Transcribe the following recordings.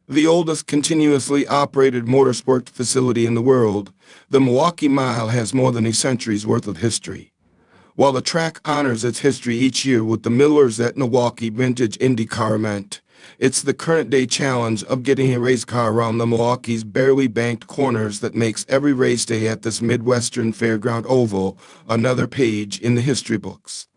The oldest continuously operated motorsport facility in the world, the Milwaukee Mile has more than a century's worth of history. While the track honors its history each year with the Millers at Milwaukee Vintage IndyCar event, it's the current-day challenge of getting a race car around the Milwaukee's barely banked corners that makes every race day at this Midwestern Fairground Oval another page in the history books.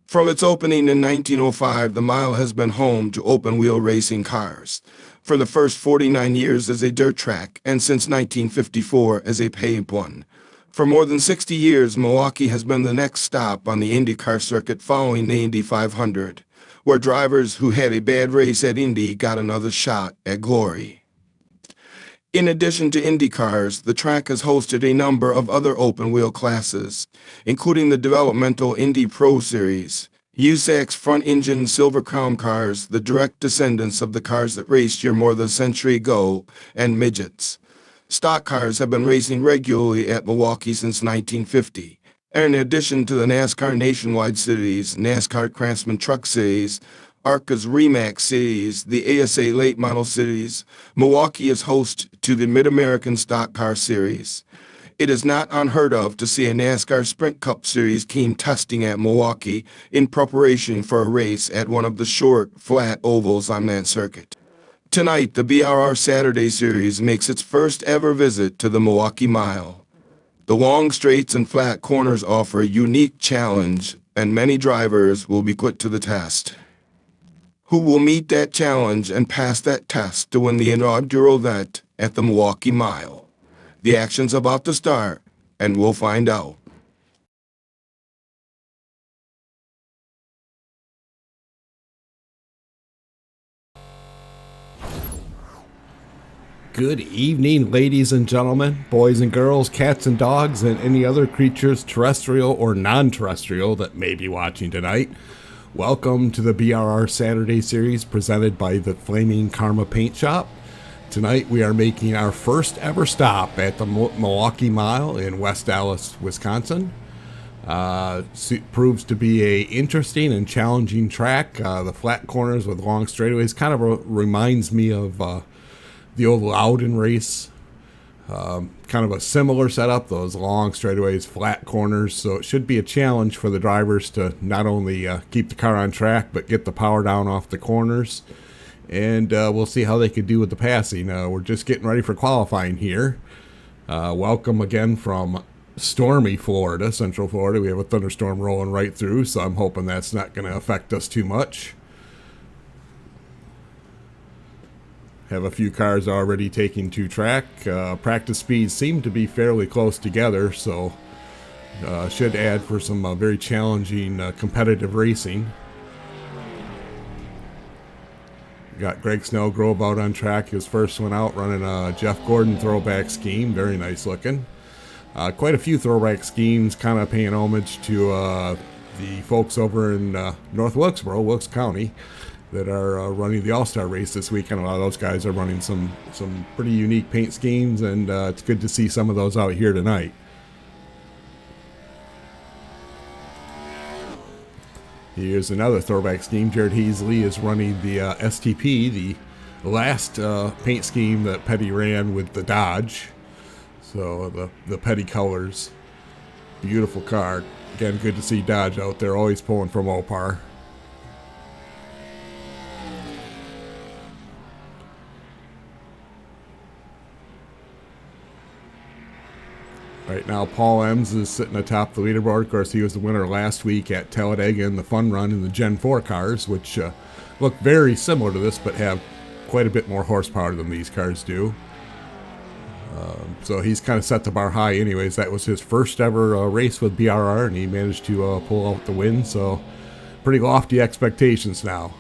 From its opening in 1905, the mile has been home to open-wheel racing cars. For the first 49 years as a dirt track, and since 1954 as a paved one. For more than 60 years, Milwaukee has been the next stop on the IndyCar circuit following the Indy 500, where drivers who had a bad race at Indy got another shot at glory. In addition to Indy cars, the track has hosted a number of other open-wheel classes, including the developmental Indy Pro Series, USAC's front-engine Silver Crown cars, the direct descendants of the cars that raced here more than a century ago, and midgets. Stock cars have been racing regularly at Milwaukee since 1950. In addition to the NASCAR Nationwide Series, NASCAR Craftsman Truck Series, ARCA's Remax Series, the ASA Late Model Series, Milwaukee is host to the Mid-American Stock Car Series. It is not unheard of to see a NASCAR Sprint Cup Series team testing at Milwaukee in preparation for a race at one of the short, flat ovals on that circuit. Tonight, the BRR Saturday Series makes its first ever visit to the Milwaukee Mile. The long straights and flat corners offer a unique challenge, and many drivers will be put to the test. Who will meet that challenge and pass that test to win the inaugural event at the Milwaukee Mile? The action's about to start, and we'll find out. Good evening, ladies and gentlemen, boys and girls, cats and dogs, and any other creatures, terrestrial or non-terrestrial, that may be watching tonight. Welcome to the BRR Saturday Series presented by the Flaming Karma Paint Shop. Tonight we are making our first ever stop at the Milwaukee Mile in West Allis, Wisconsin. Proves to be a interesting and challenging track. The flat corners with long straightaways kind of reminds me of the old Loudon race. Kind of a similar setup, those long straightaways, flat corners, so it should be a challenge for the drivers to not only keep the car on track, but get the power down off the corners. And we'll see how they could do with the passing. We're just getting ready for qualifying here. Welcome again from stormy Florida, Central Florida. We have a thunderstorm rolling right through, so I'm hoping that's not going to affect us too much. Have a few cars already taking to track. Practice speeds seem to be fairly close together, so should add for some very challenging competitive racing. Got Greg Snellgrove out on track, his first one out, running a Jeff Gordon throwback scheme. Very nice looking. Quite a few throwback schemes, kind of paying homage to the folks over in North Wilkesboro, Wilkes County, that are running the All-Star race this weekend. A lot of those guys are running some pretty unique paint schemes, and it's good to see some of those out here tonight. Here's another throwback scheme. Jared Heasley is running the STP, the last paint scheme that Petty ran with the Dodge. So the Petty colors. Beautiful car. Again, good to see Dodge out there, always pulling from Opar. Right now, Paul Ems is sitting atop the leaderboard. Of course, he was the winner last week at Talladega in the Fun Run in the Gen 4 cars, which look very similar to this, but have quite a bit more horsepower than these cars do. So he's kind of set the bar high anyways. That was his first ever race with BRR, and he managed to pull out the win. So pretty lofty expectations now.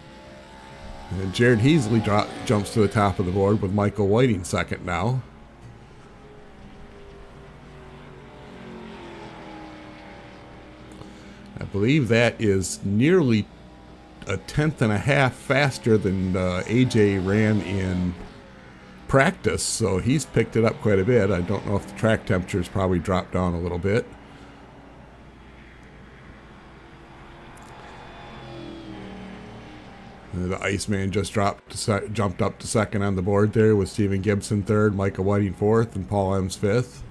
And Jared Heasley jumps to the top of the board with Michael Whiting second now. I believe that is nearly a tenth and a half faster than AJ ran in practice, so he's picked it up quite a bit. I don't know if the track temperature's probably dropped down a little bit. The Iceman just jumped up to second on the board there with Stephen Gibson third, Michael Whiting fourth, and Paul M's fifth.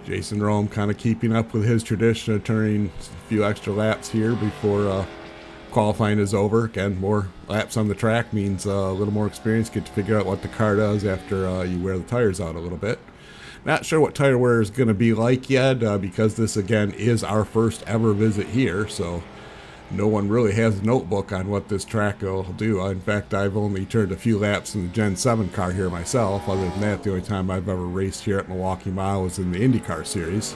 Jason Rome kind of keeping up with his tradition of turning a few extra laps here before qualifying is over. Again, more laps on the track means a little more experience. Get to figure out what the car does after you wear the tires out a little bit. Not sure what tire wear is going to be like yet because this, again, is our first ever visit here. So no one really has a notebook on what this track will do. In fact, I've only turned a few laps in the Gen 7 car here myself. Other than that, the only time I've ever raced here at Milwaukee Mile was in the IndyCar series.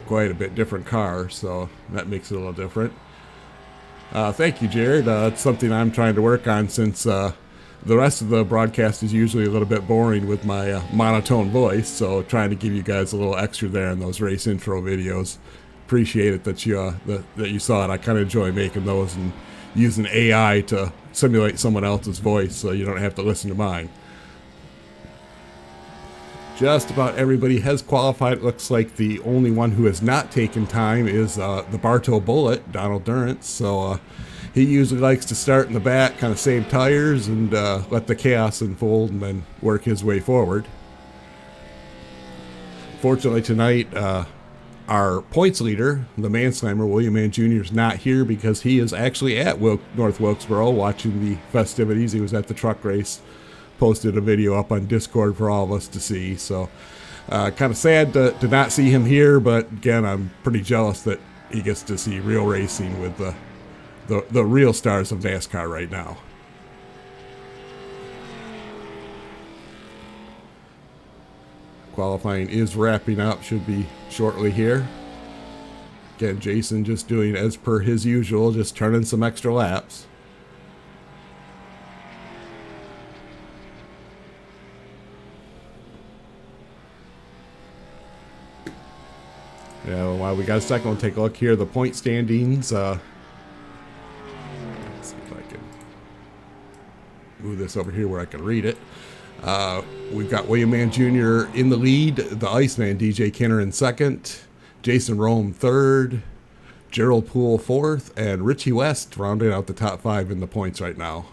Quite a bit different car, so that makes it a little different. Thank you, Jared. It's something I'm trying to work on since the rest of the broadcast is usually a little bit boring with my monotone voice, so trying to give you guys a little extra there in those race intro videos. Appreciate it that you saw it. I kind of enjoy making those and using AI to simulate someone else's voice so you don't have to listen to mine. Just about everybody has qualified. It looks like the only one who has not taken time is the Bartow Bullet, Donald Durrance. So he usually likes to start in the back, kind of save tires and let the chaos unfold and then work his way forward. Fortunately tonight, our points leader, the Manslammer, William Mann Jr., is not here because he is actually at North Wilkesboro watching the festivities. He was at the truck race. Posted a video up on Discord for all of us to see. So kind of sad to not see him here, but again, I'm pretty jealous that he gets to see real racing with the real stars of NASCAR right now. Qualifying is wrapping up, should be shortly here. Again, Jason just doing as per his usual, just turning some extra laps. Yeah, while we got a second, we'll take a look here. The point standings. Let's see if I can move this over here where I can read it. We've got William Mann Jr. in the lead, the Iceman DJ Kinner in second, Jason Rome third, Gerald Poole fourth, and Richie West rounding out the top five in the points right now.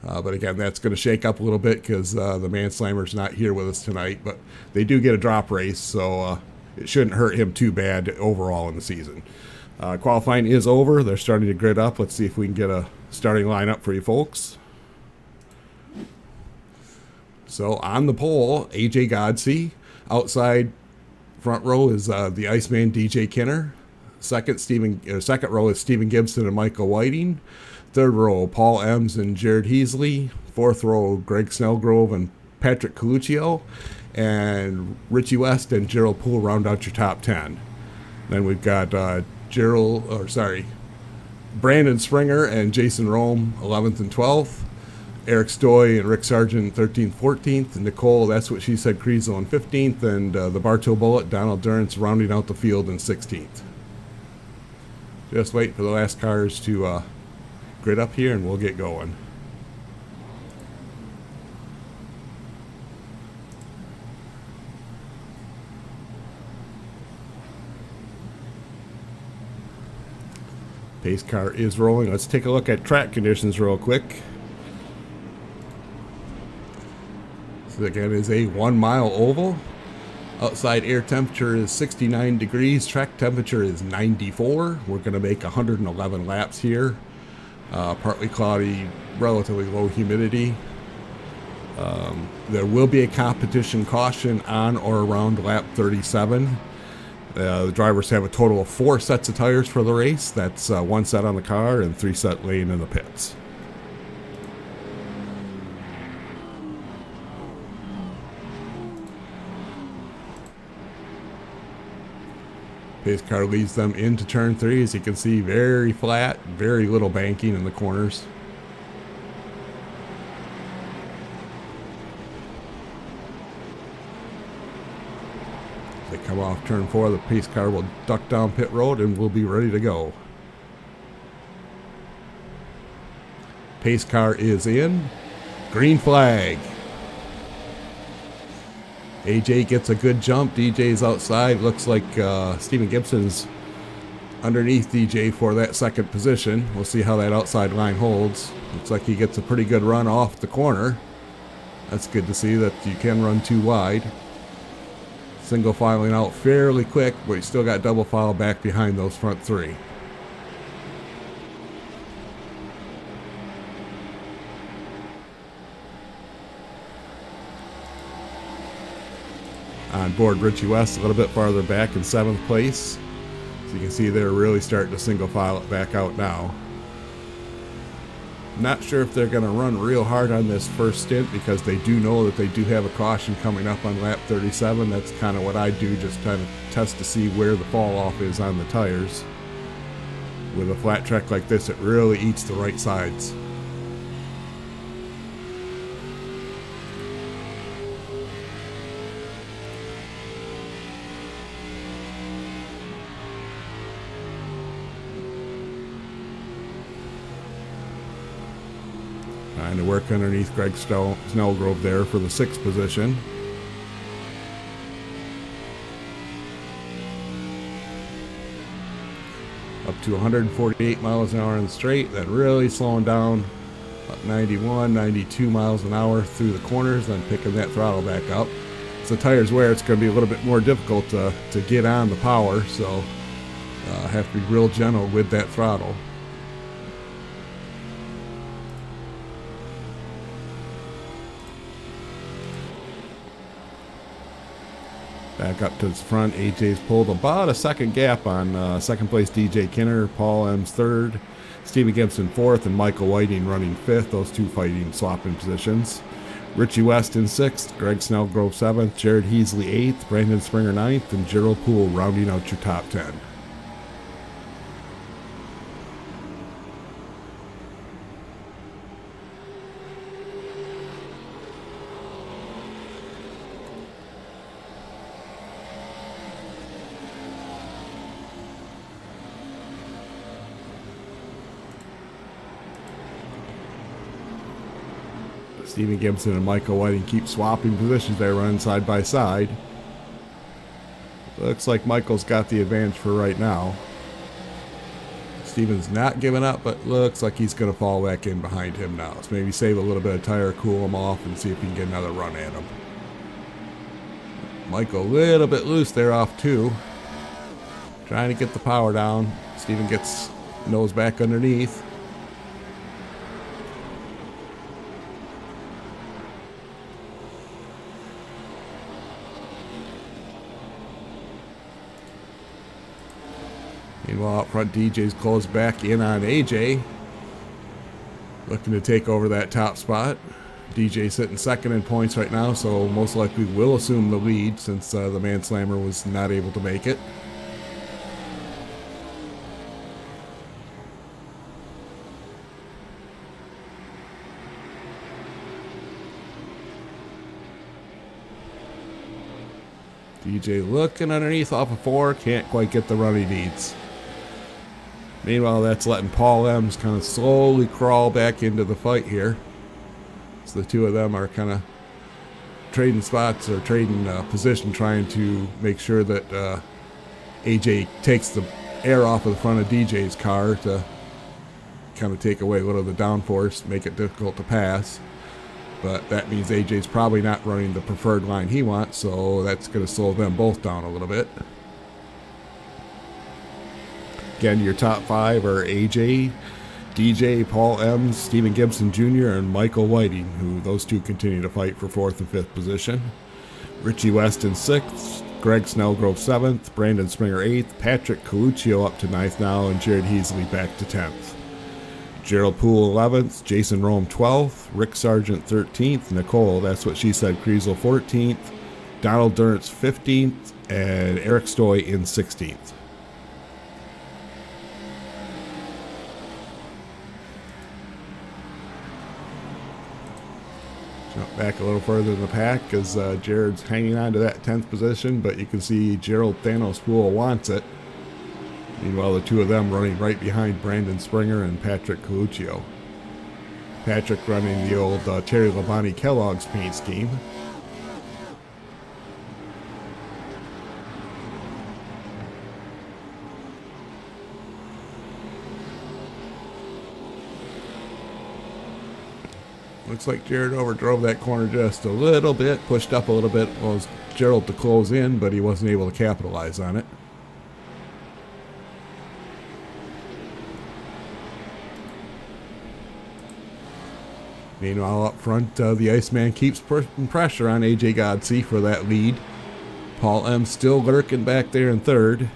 But again, that's going to shake up a little bit because the Manslammer's not here with us tonight, but they do get a drop race, so it shouldn't hurt him too bad overall in the season. Qualifying is over. They're starting to grid up. Let's see if we can get a starting lineup for you folks. So on the pole, AJ Godsey. Outside front row is the Iceman DJ Kinner. Second row is Stephen Gibson and Michael Whiting. Third row, Paul Ems and Jared Heasley. Fourth row, Greg Snellgrove and Patrick Coluccio. And Richie West and Gerald Poole round out your top 10. Then we've got Brandon Springer and Jason Rome 11th and 12th. Eric Stoy and Rick Sargent 13th, 14th. And Nicole, that's what she said, Creasel in 15th. And the Bartow Bullet, Donald Durrance rounding out the field in 16th. Just wait for the last cars to grid up here and we'll get going. Pace car is rolling. Let's take a look at track conditions real quick. This again is a 1 mile oval. Outside air temperature is 69 degrees. Track temperature is 94. We're going to make 111 laps here. Partly cloudy, relatively low humidity. There will be a competition caution on or around lap 37. The drivers have a total of 4 sets of tires for the race. That's 1 set on the car and 3 set laying in the pits. Pace car leads them into turn 3. As you can see, very flat, very little banking in the corners. They come off turn 4, the pace car will duck down pit road and we'll be ready to go. Pace car is in. Green flag. AJ gets a good jump. DJ's outside. Looks like Stephen Gibson's underneath DJ for that second position. We'll see how that outside line holds. Looks like he gets a pretty good run off the corner. That's good to see that you can run too wide. Single filing out fairly quick, but you still got double file back behind those front three. On board Richie West a little bit farther back in 7th place. So you can see they're really starting to single file it back out now. Not sure if they're going to run real hard on this first stint because they do know that they do have a caution coming up on lap 37. That's kind of what I do, just trying to test to see where the fall off is on the tires. With a flat track like this, it really eats the right sides. Trying to work underneath Greg Snellgrove there for the 6th position. Up to 148 miles an hour in the straight, then really slowing down about 91, 92 miles an hour through the corners, then picking that throttle back up. As the tires wear, it's going to be a little bit more difficult to get on the power, so have to be real gentle with that throttle. Back up to the front, AJ's pulled about a second gap on second place DJ Kinner, Paul M's 3rd, Stephen Gibson 4th, and Michael Whiting running 5th. Those two fighting swapping positions. Richie West in 6th, Greg Snellgrove 7th, Jared Heasley 8th, Brandon Springer 9th, and Gerald Poole rounding out your top 10. Stephen Gibson and Michael Whiting keep swapping positions there, running side by side. Looks like Michael's got the advantage for right now. Stephen's not giving up, but looks like he's going to fall back in behind him now. So maybe save a little bit of tire, cool him off, and see if he can get another run at him. Michael a little bit loose there off 2. Trying to get the power down. Stephen gets nose back underneath. Meanwhile, out front, DJ's closed back in on AJ. Looking to take over that top spot. DJ's sitting 2nd in points right now, so most likely will assume the lead since the Manslammer was not able to make it. DJ looking underneath off of 4, can't quite get the run he needs. Meanwhile, that's letting Paul M's kind of slowly crawl back into the fight here. So the two of them are kind of trading spots or trading position, trying to make sure that AJ takes the air off of the front of DJ's car to kind of take away a little of the downforce, make it difficult to pass. But that means AJ's probably not running the preferred line he wants, so that's going to slow them both down a little bit. Again, your top 5 are AJ, DJ, Paul M, Stephen Gibson Jr., and Michael Whiting, who those two continue to fight for 4th and 5th position. Richie West in 6th, Greg Snellgrove 7th, Brandon Springer 8th, Patrick Coluccio up to 9th now, and Jared Heasley back to 10th. Gerald Poole 11th, Jason Rome 12th, Rick Sargent 13th, Nicole, that's what she said, Kriesel 14th, Donald Durrance 15th, and Eric Stoy in 16th. Jump back a little further in the pack as Jared's hanging on to that 10th position, but you can see Gerald Thanos Poole wants it. Meanwhile, the two of them running right behind Brandon Springer and Patrick Coluccio. Patrick running the old Terry Labonte Kellogg's paint scheme. Looks like Jared overdrove that corner just a little bit, pushed up a little bit, was Gerald to close in, but he wasn't able to capitalize on it. Meanwhile, up front, the Iceman keeps putting pressure on AJ Godsey for that lead. Paul M. still lurking back there in third.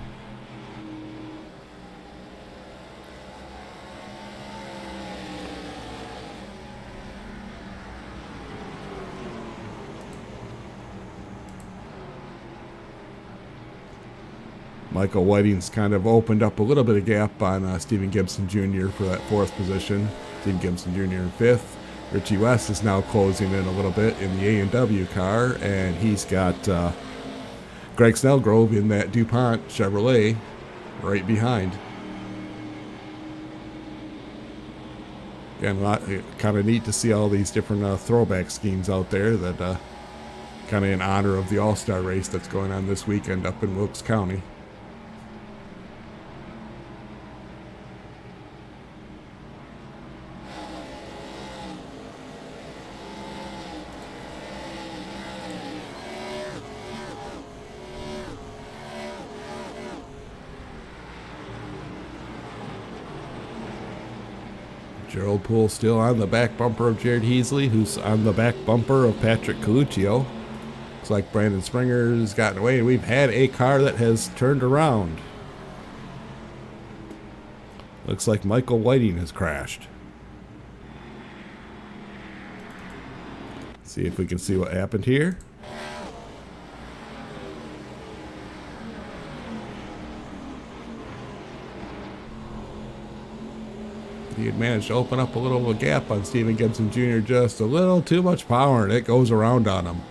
Michael Whiting's kind of opened up a little bit of gap on Stephen Gibson Jr. for that fourth position. Stephen Gibson Jr. in fifth. Richie West is now closing in a little bit in the A&W car, and he's got Greg Snellgrove in that DuPont Chevrolet right behind. Again, kind of neat to see all these different throwback schemes out there that kind of in honor of the All-Star race that's going on this weekend up in Wilkes County. Gerald Poole still on the back bumper of Jared Heasley, who's on the back bumper of Patrick Coluccio. Looks like Brandon Springer's gotten away, and we've had a car that has turned around. Looks like Michael Whiting has crashed. See if we can see what happened here. He had managed to open up a little of a gap on Stephen Gibson Jr. Just a little too much power, and it goes around on him.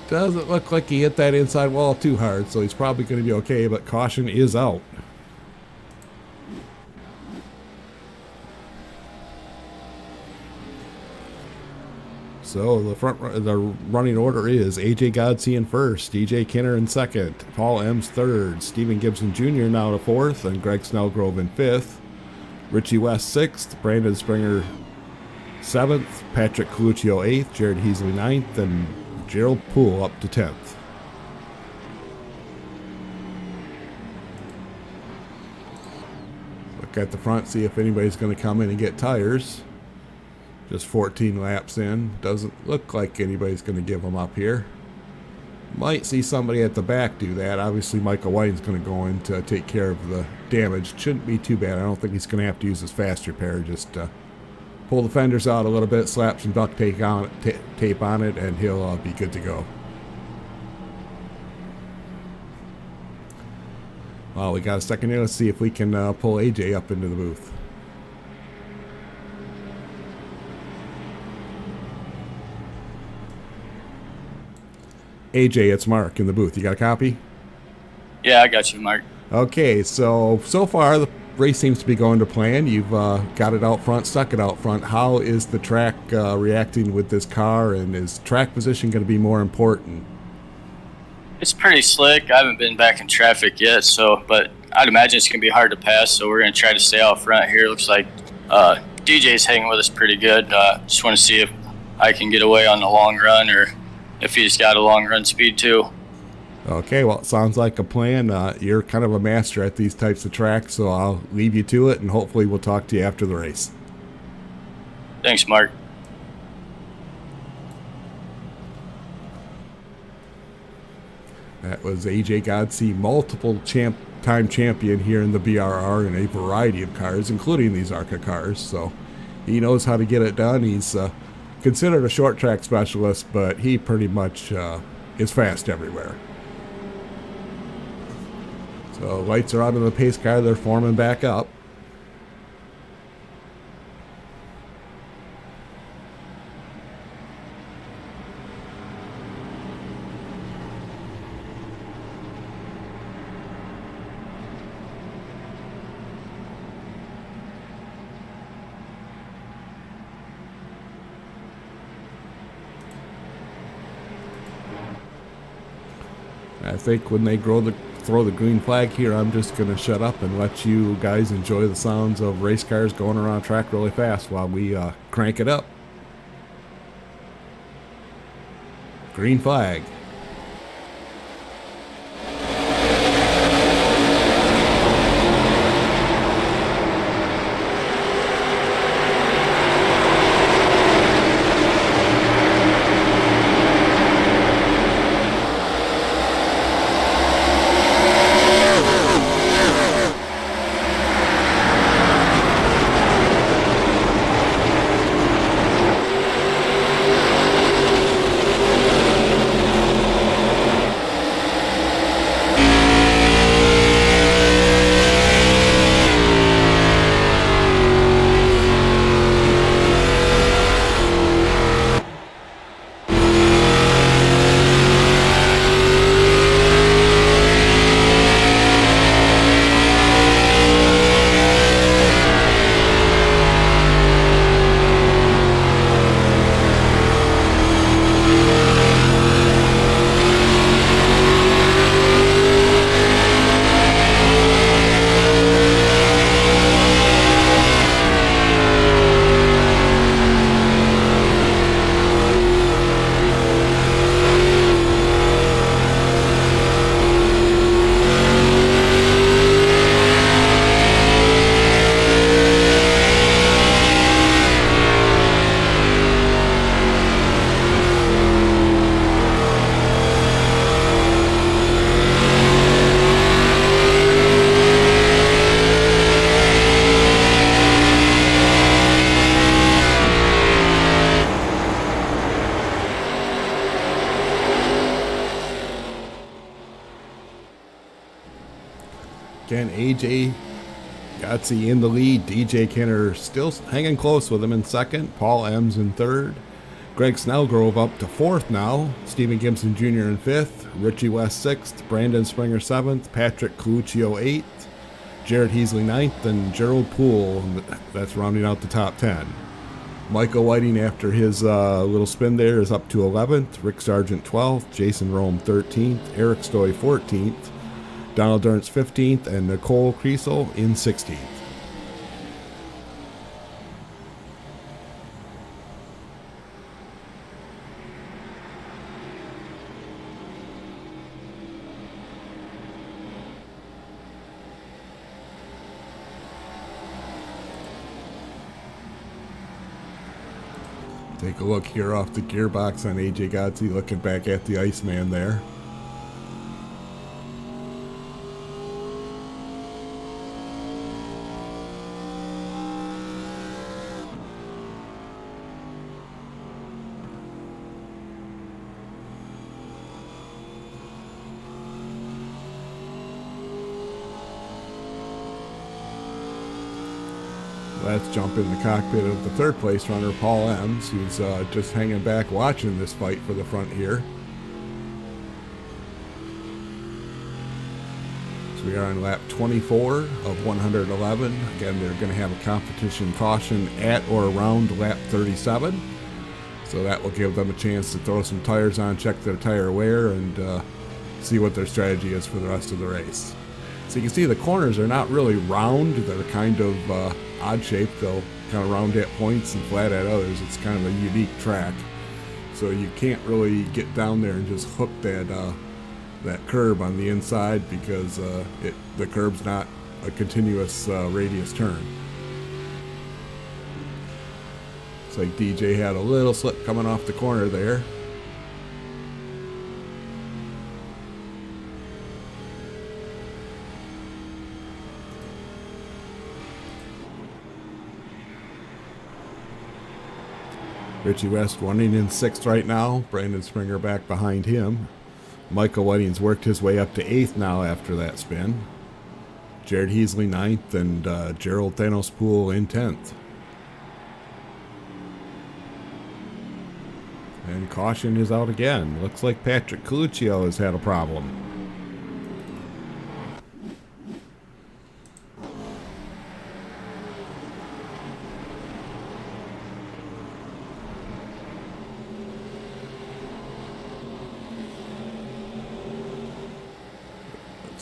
Doesn't look like he hit that inside wall too hard, so he's probably going to be okay, but caution is out. So the running order is AJ Godsey in first, DJ Kinner in second, Paul M's third, Stephen Gibson Jr. now to fourth, and Greg Snellgrove in fifth. Richie West sixth, Brandon Springer seventh, Patrick Coluccio eighth, Jared Heasley ninth, and Gerald Poole up to 10th. Look at the front, see if anybody's going to come in and get tires. Just 14 laps in. Doesn't look like anybody's going to give them up here. Might see somebody at the back do that. Obviously, Michael Whiting's going to go in to take care of the damage. Shouldn't be too bad. I don't think he's going to have to use his fast repair. Just pull the fenders out a little bit, slap some duct tape on it, and he'll be good to go. Well, we got a second here. Let's see if we can pull AJ up into the booth. AJ, it's Mark in the booth. You got a copy? Yeah, I got you, Mark. Okay, so far the race seems to be going to plan. You've got it out front, stuck it out front. How is the track reacting with this car, and is track position going to be more important? It's pretty slick. I haven't been back in traffic yet, but I'd imagine it's going to be hard to pass, so we're going to try to stay out front here. Looks like DJ's hanging with us pretty good. Just want to see if I can get away on the long run, or if he's got a long run speed too. Okay, well, it sounds like a plan. You're kind of a master at these types of tracks, so I'll leave you to it, and hopefully we'll talk to you after the race. Thanks, Mark. That was AJ Godsey, multiple time champion here in the BRR in a variety of cars, including these ARCA cars, so he knows how to get it done. He's considered a short track specialist, but he pretty much is fast everywhere. So lights are out on the pace car. They're forming back up. I think when they throw the green flag here, I'm just going to shut up and let you guys enjoy the sounds of race cars going around track really fast while we crank it up. Green flag. Again, AJ Gotze in the lead. DJ Kenner still hanging close with him in second. Paul Ems in third. Greg Snellgrove up to fourth now. Stephen Gibson Jr. in fifth. Richie West sixth. Brandon Springer seventh. Patrick Coluccio eighth. Jared Heasley ninth. And Gerald Poole, that's rounding out the top 10. Michael Whiting, after his little spin there, is up to 11th. Rick Sargent 12th. Jason Rome 13th. Eric Stoy 14th. Donald Ernst 15th, and Nicole Kriesel in 16th. Take a look here off the gearbox on AJ Gotze, looking back at the Iceman there. Let's jump in the cockpit of the third place runner, Paul Ems, who's just hanging back watching this fight for the front here. So we are on lap 24 of 111. Again, they're going to have a competition caution at or around lap 37. So that will give them a chance to throw some tires on, check their tire wear, and see what their strategy is for the rest of the race. So you can see the corners are not really round. They're kind of odd shaped. They'll kind of round at points and flat at others. It's kind of a unique track. So you can't really get down there and just hook that curb on the inside because the curb's not a continuous radius turn. It's like DJ had a little slip coming off the corner there. Richie West running in sixth right now. Brandon Springer back behind him. Michael Whiting's worked his way up to eighth now after that spin. Jared Heasley ninth, and Gerald Thanos Poole in 10th. And caution is out again. Looks like Patrick Coluccio has had a problem.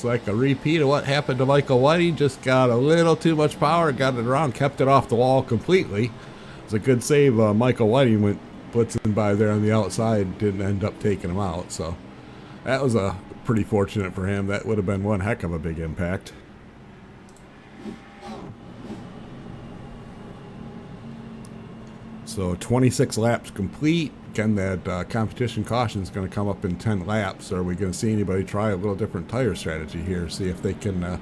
Looks like a repeat of what happened to Michael Whiting. Just got a little too much power, got it around, kept it off the wall completely. It's a good save. Michael Whiting went blitzing by there on the outside, didn't end up taking him out. So that was pretty fortunate for him. That would have been one heck of a big impact. So 26 laps complete. Again, that competition caution is going to come up in 10 laps. Are we going to see anybody try a little different tire strategy here? See if they can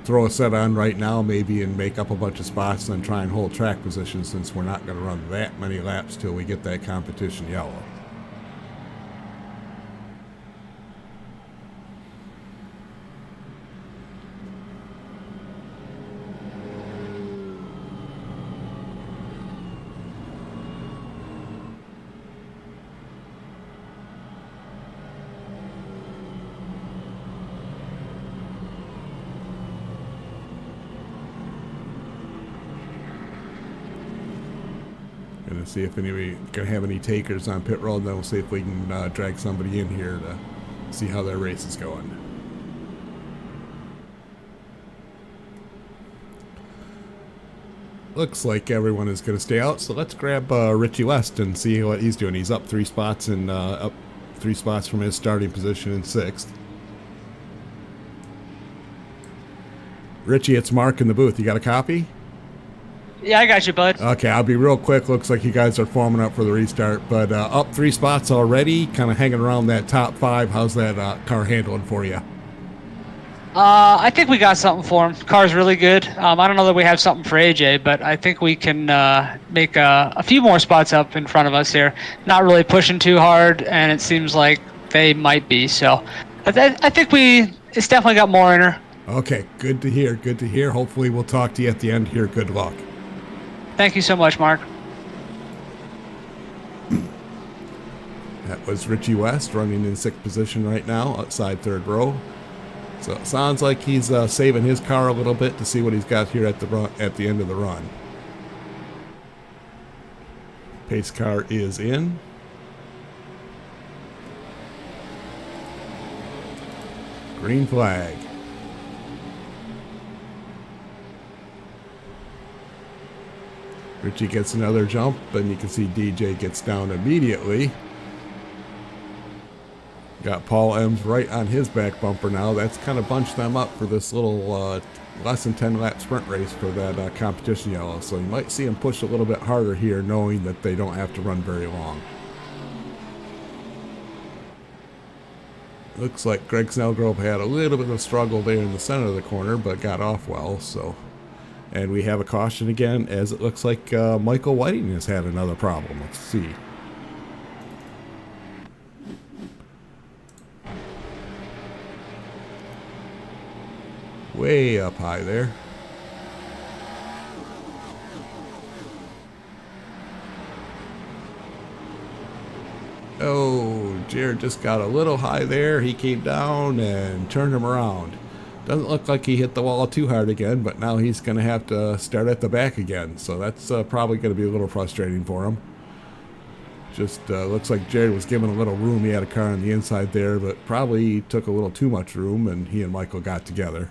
throw a set on right now maybe and make up a bunch of spots and then try and hold track position, since we're not going to run that many laps till we get that competition yellow. Gonna see if anybody gonna have any takers on pit road, and then we'll see if we can drag somebody in here to see how their race is going. Looks like everyone is gonna stay out, so let's grab Richie West and see what he's doing. He's up 3 spots and up 3 spots from his starting position in 6th. Richie, it's Mark in the booth. You got a copy? Yeah, I got you, bud. Okay, I'll be real quick. Looks like you guys are forming up for the restart, but up 3 spots already, kind of hanging around that top 5. How's that car handling for you? I think we got something for him. Car's really good. I don't know that we have something for AJ, but I think we can make a few more spots up in front of us here. Not really pushing too hard, and it seems like they might be. So I think it's definitely got more in her. Okay, good to hear. Good to hear. Hopefully we'll talk to you at the end here. Good luck. Thank you so much, Mark. That was Richie West running in 6th position right now, outside 3rd row. So it sounds like he's saving his car a little bit to see what he's got here at the end of the run. Pace car is in. Green flag. Richie gets another jump, and you can see DJ gets down immediately. Got Paul Ems right on his back bumper now. That's kind of bunched them up for this little less than 10 lap sprint race for that competition yellow. So you might see them push a little bit harder here, knowing that they don't have to run very long. Looks like Greg Snellgrove had a little bit of struggle there in the center of the corner, but got off well. So, and we have a caution again, as it looks like Michael Whiting has had another problem. Let's see. Way up high there. Oh, Jared just got a little high there. He came down and turned him around. Doesn't look like he hit the wall too hard again, but now he's going to have to start at the back again. So that's probably going to be a little frustrating for him. Just looks like Jared was given a little room. He had a car on the inside there, but probably took a little too much room, and he and Michael got together.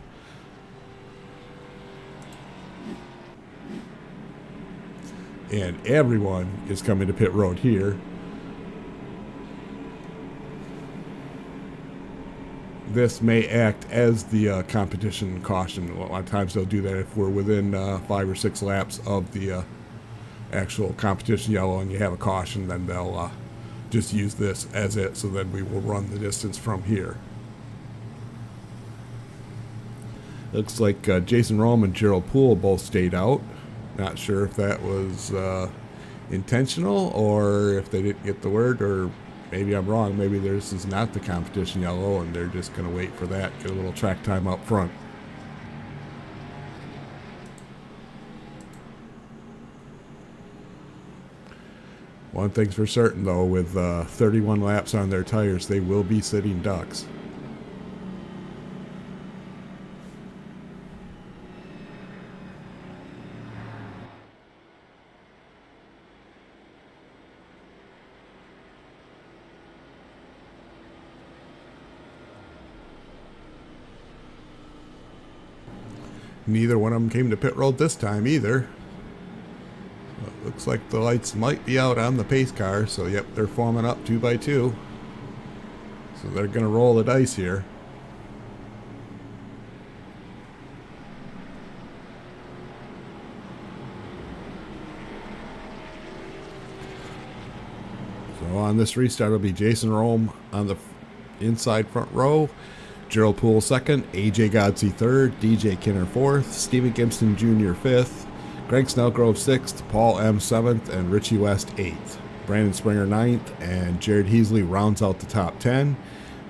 And everyone is coming to pit road here. This may act as the competition caution. A lot of times they'll do that if we're within 5 or 6 laps of the actual competition yellow and you have a caution, then they'll just use this as it, so then we will run the distance from here. Looks like Jason Rome and Gerald Poole both stayed out. Not sure if that was intentional or if they didn't get the word, or maybe I'm wrong. Maybe this is not the competition yellow and they're just going to wait for that, get a little track time up front. One thing's for certain, though, with 31 laps on their tires, they will be sitting ducks. Neither one of them came to pit road this time either. Looks like the lights might be out on the pace car, so yep, they're forming up 2 by 2. So they're going to roll the dice here. So on this restart, it'll be Jason Rome on the inside front row, Gerald Poole second, AJ Godsey third, DJ Kinner fourth, Stephen Gibson Jr. fifth, Greg Snellgrove sixth, Paul M. seventh, and Richie West eighth. Brandon Springer ninth, and Jared Heasley rounds out the top 10.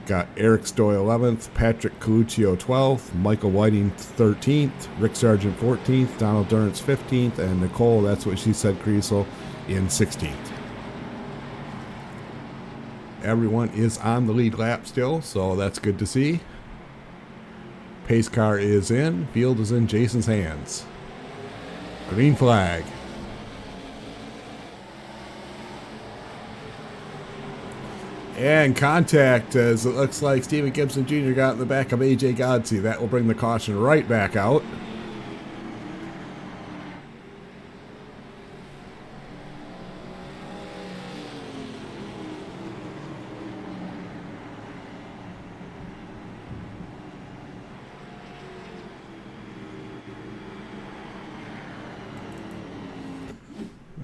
Got Eric Stoy 11th, Patrick Coluccio 12th, Michael Whiting 13th, Rick Sargent 14th, Donald Durrance 15th, and Nicole, that's what she said, Creasel, in 16th. Everyone is on the lead lap still, so that's good to see. Pace car is in, field is in Jason's hands. Green flag. And contact, as it looks like Stephen Gibson Jr. got in the back of AJ Godsey. That will bring the caution right back out.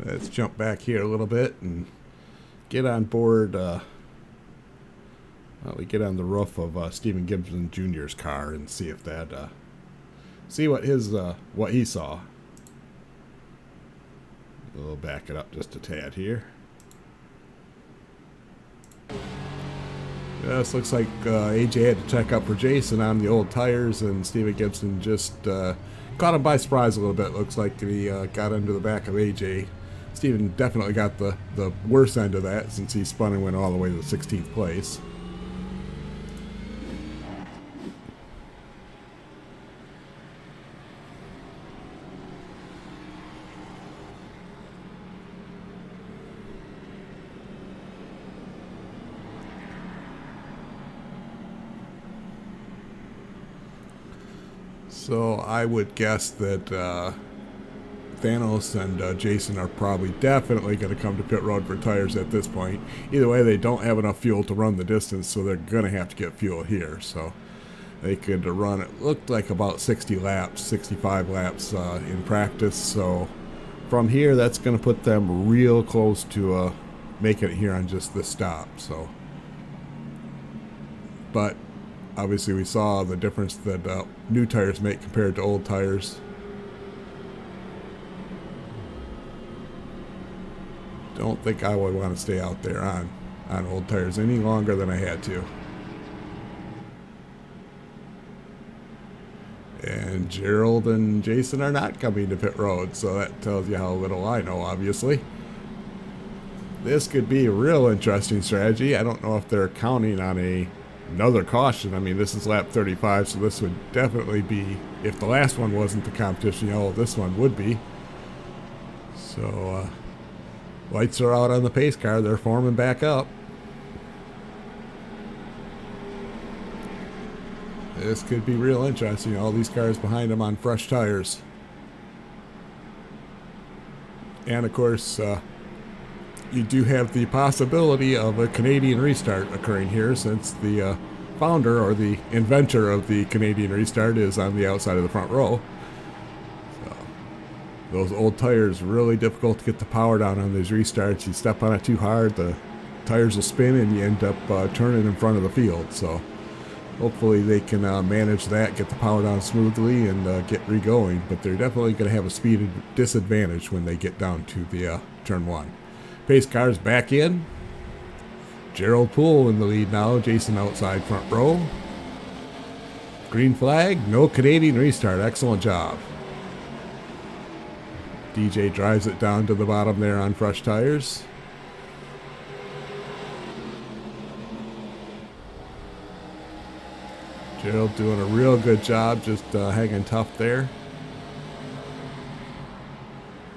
Let's jump back here a little bit and get on board. We get on the roof of Stephen Gibson Jr.'s car and see if that, see what his, what he saw. We'll back it up just a tad here. This looks like AJ had to check up for Jason on the old tires, and Stephen Gibson just caught him by surprise a little bit. Looks like he got under the back of AJ. Stephen definitely got the worst end of that, since he spun and went all the way to the 16th place. So I would guess that Thanos and Jason are probably definitely going to come to pit road for tires at this point. Either way, they don't have enough fuel to run the distance, so they're going to have to get fuel here. So they could run, it looked like about 60 laps, 65 laps in practice. So from here, that's going to put them real close to making it here on just this stop. So, but obviously, we saw the difference that new tires make compared to old tires. Don't think I would want to stay out there on old tires any longer than I had to. And Gerald and Jason are not coming to pit road, so that tells you how little I know, obviously. This could be a real interesting strategy. I don't know if they're counting on another caution. I mean, this is lap 35, so this would definitely be, if the last one wasn't the competition, this one would be. So, lights are out on the pace car. They're forming back up. This could be real interesting. All these cars behind them on fresh tires. And, of course, you do have the possibility of a Canadian restart occurring here, since the founder or the inventor of the Canadian restart is on the outside of the front row. So, those old tires, really difficult to get the power down on these restarts. You step on it too hard, the tires will spin and you end up turning in front of the field. So hopefully they can manage that, get the power down smoothly, and get re-going. But they're definitely going to have a speed disadvantage when they get down to the turn one. Pace cars back in. Gerald Poole in the lead now. Jason outside front row. Green flag. No Canadian restart. Excellent job. DJ drives it down to the bottom there on fresh tires. Gerald doing a real good job, just hanging tough there.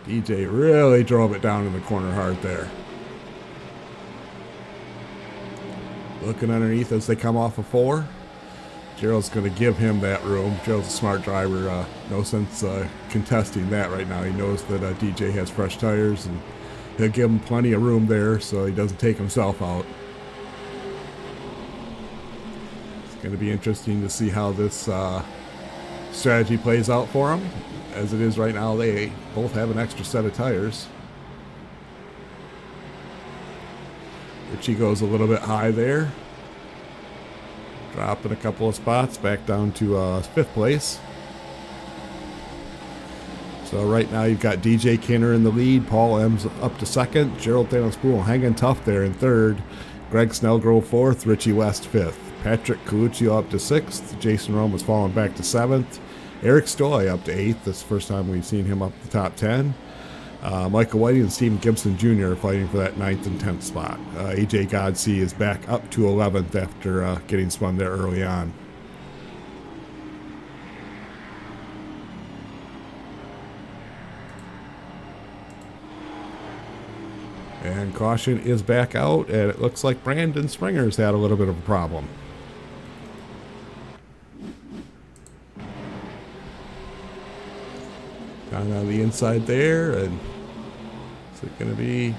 DJ really drove it down in the corner hard there. Looking underneath as they come off of 4. Gerald's going to give him that room. Gerald's a smart driver. No sense contesting that right now. He knows that DJ has fresh tires, and he'll give him plenty of room there so he doesn't take himself out. It's going to be interesting to see how this strategy plays out for him. As it is right now, they both have an extra set of tires. Richie goes a little bit high there. Dropping a couple of spots back down to 5th place. So right now you've got DJ Kinner in the lead. Paul M's up to 2nd. Gerald Thanos-Poole hanging tough there in 3rd. Greg Snellgrove 4th. Richie West 5th. Patrick Coluccio up to 6th. Jason Rome was falling back to 7th. Eric Stoy up to 8th. This is the first time we've seen him up the top 10. Michael Whiting and Stephen Gibson Jr. are fighting for that 9th and 10th spot. AJ Godsey is back up to 11th after getting spun there early on. And caution is back out, and it looks like Brandon Springer's had a little bit of a problem. Down on the inside there, and is it going to be...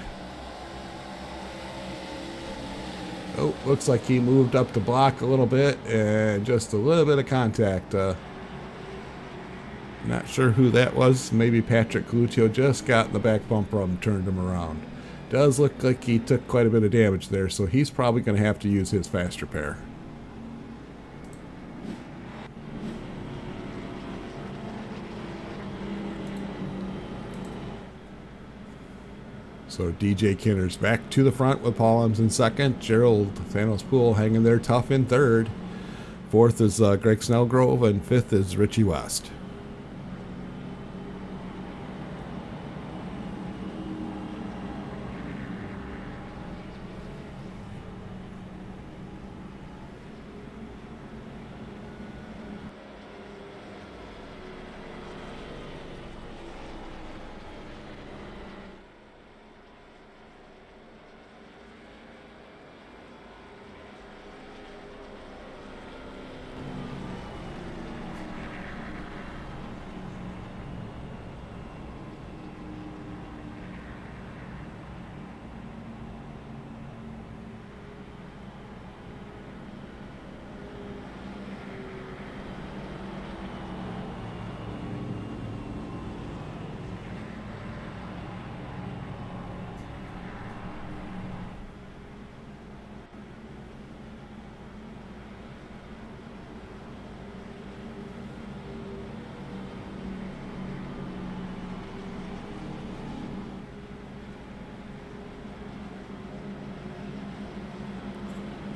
Oh, looks like he moved up the block a little bit, and just a little bit of contact. Not sure who that was. Maybe Patrick Coluccio just got in the back bumper and turned him around. Does look like he took quite a bit of damage there, so he's probably going to have to use his fast repair. So DJ Kinner's back to the front with Paul Ems in 2nd. Gerald Thanos-Poole hanging there tough in 3rd. 4th is Greg Snellgrove, and 5th is Richie West.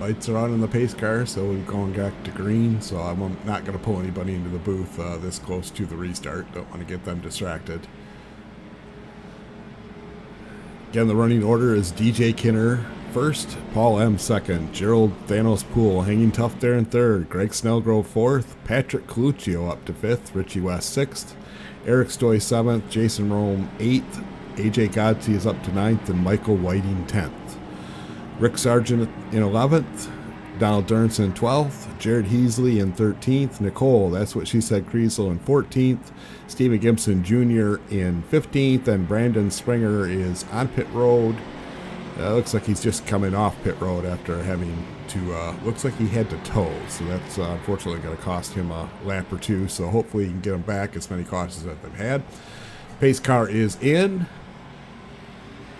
Lights are on in the pace car, so we've gone back to green, so I'm not going to pull anybody into the booth this close to the restart. Don't want to get them distracted. Again, the running order is DJ Kinner 1st, Paul M 2nd, Gerald Thanos-Poole hanging tough there in 3rd, Greg Snellgrove 4th, Patrick Coluccio up to 5th, Richie West 6th, Eric Stoy 7th, Jason Rome 8th, AJ Godsey is up to 9th, and Michael Whiting 10th. Rick Sargent in 11th, Donald Durnson in 12th, Jared Heasley in 13th, Nicole, that's what she said, Kriesel in 14th, Stephen Gibson Jr. in 15th, and Brandon Springer is on pit road. Looks like he's just coming off pit road after having to, looks like he had to tow, so that's unfortunately going to cost him a lap or two, so hopefully he can get him back as many cautions as they've had. Pace car is in.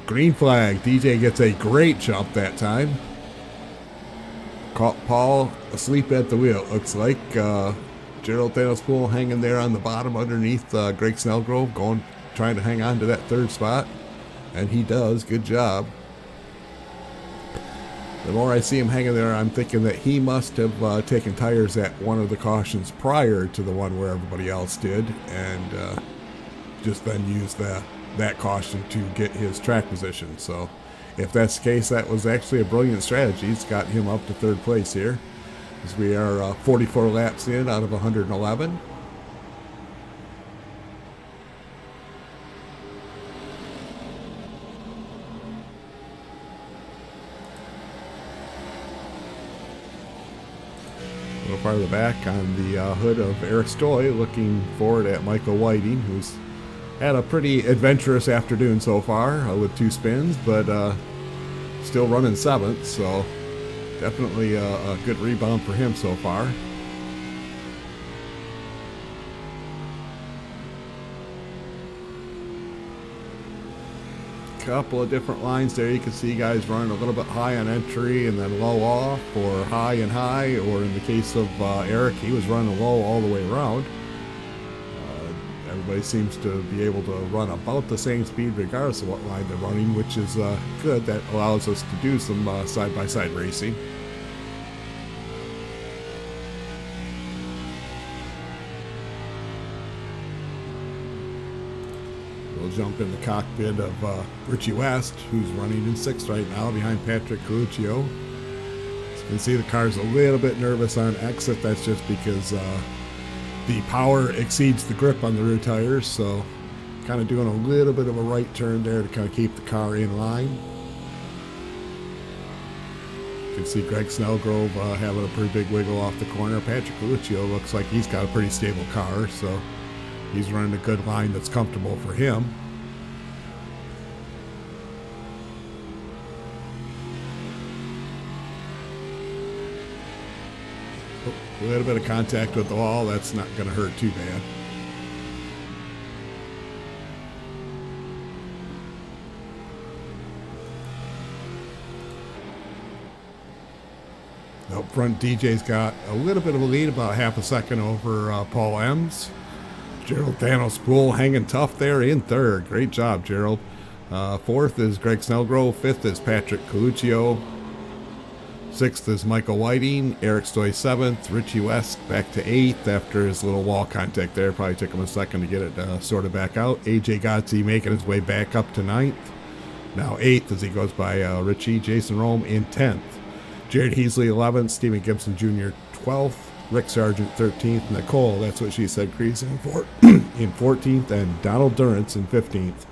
Green flag. DJ gets a great jump that time. Caught Paul asleep at the wheel, looks like. Gerald Thanos-Poole hanging there on the bottom underneath Greg Snellgrove, trying to hang on to that 3rd spot. And he does. Good job. The more I see him hanging there, I'm thinking that he must have taken tires at one of the cautions prior to the one where everybody else did, and just then used that caution to get his track position. So if that's the case, that was actually a brilliant strategy. It's got him up to 3rd place here, as we are 44 laps in out of 111. So far the back on the hood of Eric Stoy, looking forward at Michael Whiting, who's had a pretty adventurous afternoon so far with 2 spins, but still running 7th, so definitely a good rebound for him so far. Couple of different lines there. You can see guys running a little bit high on entry and then low off, or high and high, or in the case of Eric, he was running low all the way around. Everybody seems to be able to run about the same speed regardless of what line they're running, which is good. That allows us to do some side-by-side racing. We'll jump in the cockpit of Richie West, who's running in 6th right now behind Patrick Coluccio. As you can see, the car's a little bit nervous on exit. That's just because the power exceeds the grip on the rear tires, so kind of doing a little bit of a right turn there to kind of keep the car in line. You can see Greg Snellgrove having a pretty big wiggle off the corner. Patrick Coluccio looks like he's got a pretty stable car, so he's running a good line that's comfortable for him. A little bit of contact with the wall, that's not going to hurt too bad. Up front, DJ's got a little bit of a lead, about half a second over Paul Ems. Gerald Thanos-Poole hanging tough there in 3rd. Great job, Gerald. 4th is Greg Snellgrove. 5th is Patrick Coluccio. 6th is Michael Whiting. Eric Stoy 7th. Richie West back to 8th after his little wall contact there. Probably took him a second to get it sorted back out. AJ Gotzi making his way back up to 9th. Now 8th as he goes by Richie. Jason Rome in 10th. Jared Heasley 11th. Stephen Gibson Jr. 12th. Rick Sargent 13th. Nicole, that's what she said, Crease in 14th. And Donald Durrance in 15th.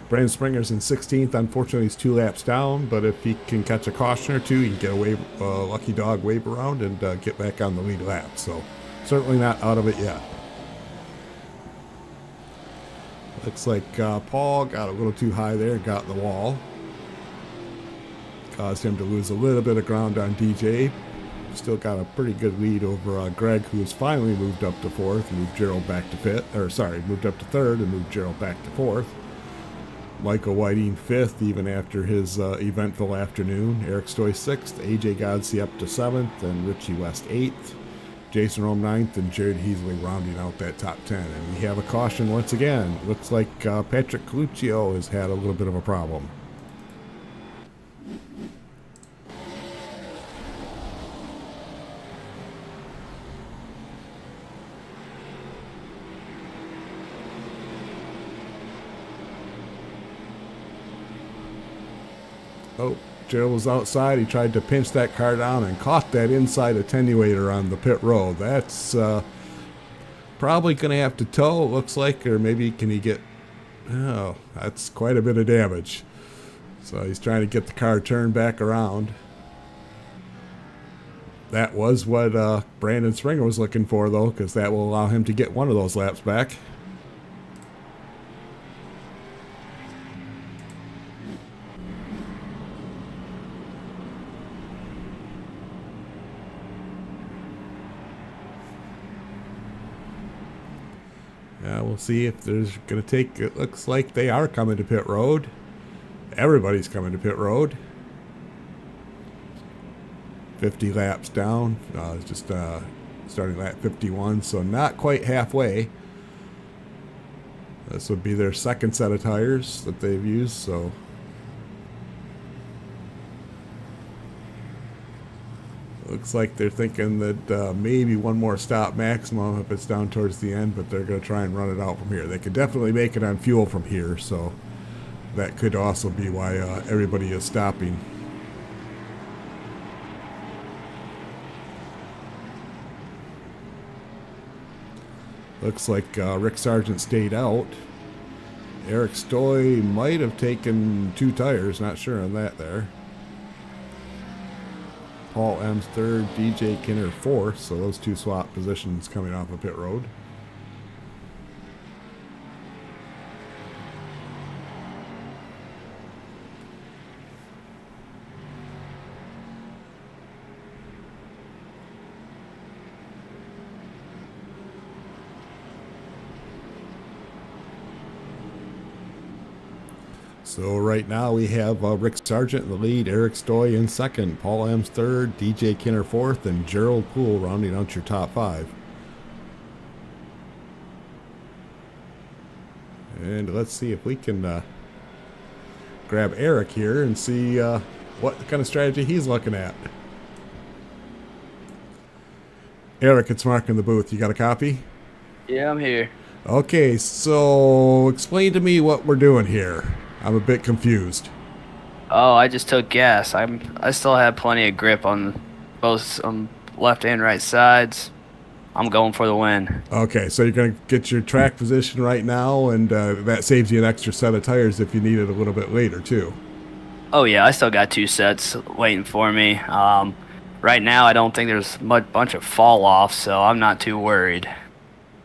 Brandon Springer's in 16th. Unfortunately, he's 2 laps down, but if he can catch a caution or 2, he can get a lucky dog wave around and get back on the lead lap. So certainly not out of it yet. Looks like Paul got a little too high there and got in the wall. Caused him to lose a little bit of ground on DJ. Still got a pretty good lead over Greg, who's finally moved up to 4th, moved Gerald back to moved up to 3rd and moved Gerald back to 4th. Michael Whiting 5th, even after his eventful afternoon. Eric Stoy 6th, AJ Godsey up to 7th, and Richie West 8th. Jason Rome 9th, and Jared Heasley rounding out that top 10. And we have a caution once again. Looks like Patrick Coluccio has had a little bit of a problem. Oh, Gerald was outside. He tried to pinch that car down and caught that inside attenuator on the pit road. That's probably going to have to tow, it looks like, or maybe can he get... Oh, that's quite a bit of damage. So he's trying to get the car turned back around. That was what Brandon Springer was looking for, though, because that will allow him to get one of those laps back. We'll see if there's going to take... It looks like they are coming to pit road. Everybody's coming to pit road. 50 laps down. Just starting lap 51, so not quite halfway. This would be their 2nd set of tires that they've used, so... Looks like they're thinking that maybe one more stop maximum if it's down towards the end, but they're going to try and run it out from here. They could definitely make it on fuel from here, so that could also be why everybody is stopping. Looks like Rick Sargent stayed out. Eric Stoy might have taken 2 tires, not sure on that there. Paul M's third, DJ Kinner fourth. So those two swap positions coming off of pit road. So right now we have Rick Sargent in the lead, Eric Stoy in second, Paul M's third, DJ Kinner fourth, and Gerald Poole rounding out your top five. And let's see if we can grab Eric here and see what kind of strategy he's looking at. Eric, it's Mark in the booth. You got a copy? Yeah, I'm here. Okay, so explain to me what we're doing here. I'm a bit confused. Oh, I just took gas. I still have plenty of grip on both left and right sides. I'm going for the win. Okay, so you're going to get your track position right now, and that saves you an extra set of tires if you need it a little bit later, too. Oh, yeah, I still got 2 sets waiting for me. Right now, I don't think there's a bunch of fall-offs, so I'm not too worried.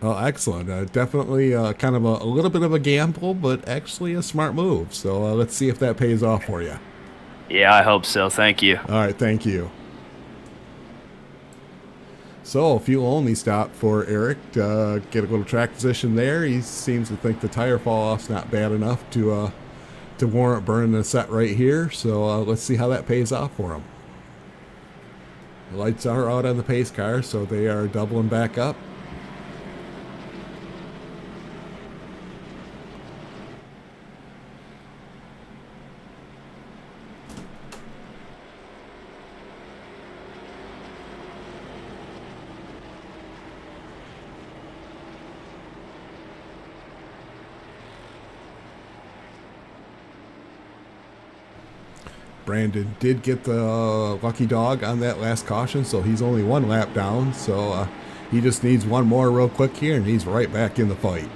Oh, excellent. Definitely kind of a little bit of a gamble, but actually a smart move. So let's see if that pays off for you. Yeah, I hope so. Thank you. All right, thank you. So, fuel only stop for Eric. Get a little track position there. He seems to think the tire fall-off's not bad enough to warrant burning a set right here. So let's see how that pays off for him. The lights are out on the pace car, so they are doubling back up. Brandon did get the lucky dog on that last caution, so he's only 1 lap down. So he just needs one more real quick here, and he's right back in the fight.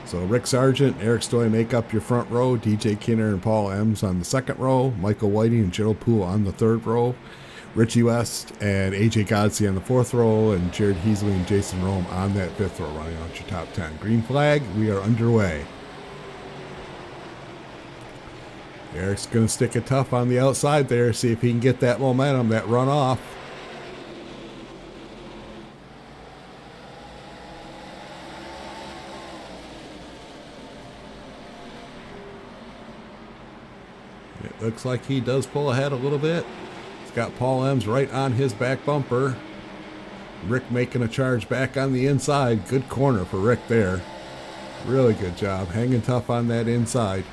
So Rick Sargent, Eric Stoy make up your front row. DJ Kinner and Paul M's on the second row. Michael Whiting and Gerald Poole on the third row. Richie West and AJ Godsey on the fourth row, and Jared Heasley and Jason Rome on that fifth row, running out your top 10. Green flag, we are underway. Eric's going to stick it tough on the outside there, see if he can get that momentum, that run off. It looks like he does pull ahead a little bit. He's got Paul M's right on his back bumper. Rick making a charge back on the inside. Good corner for Rick there. Really good job, hanging tough on that inside.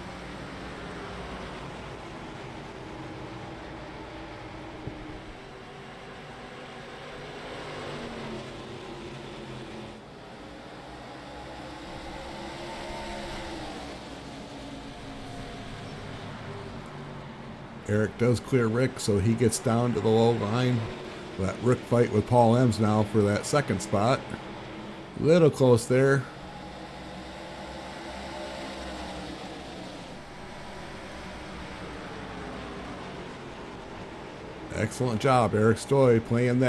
Eric does clear Rick, so he gets down to the low line. Let Rick fight with Paul M's now for that second spot. Little close there. Excellent job, Eric Stoy, playing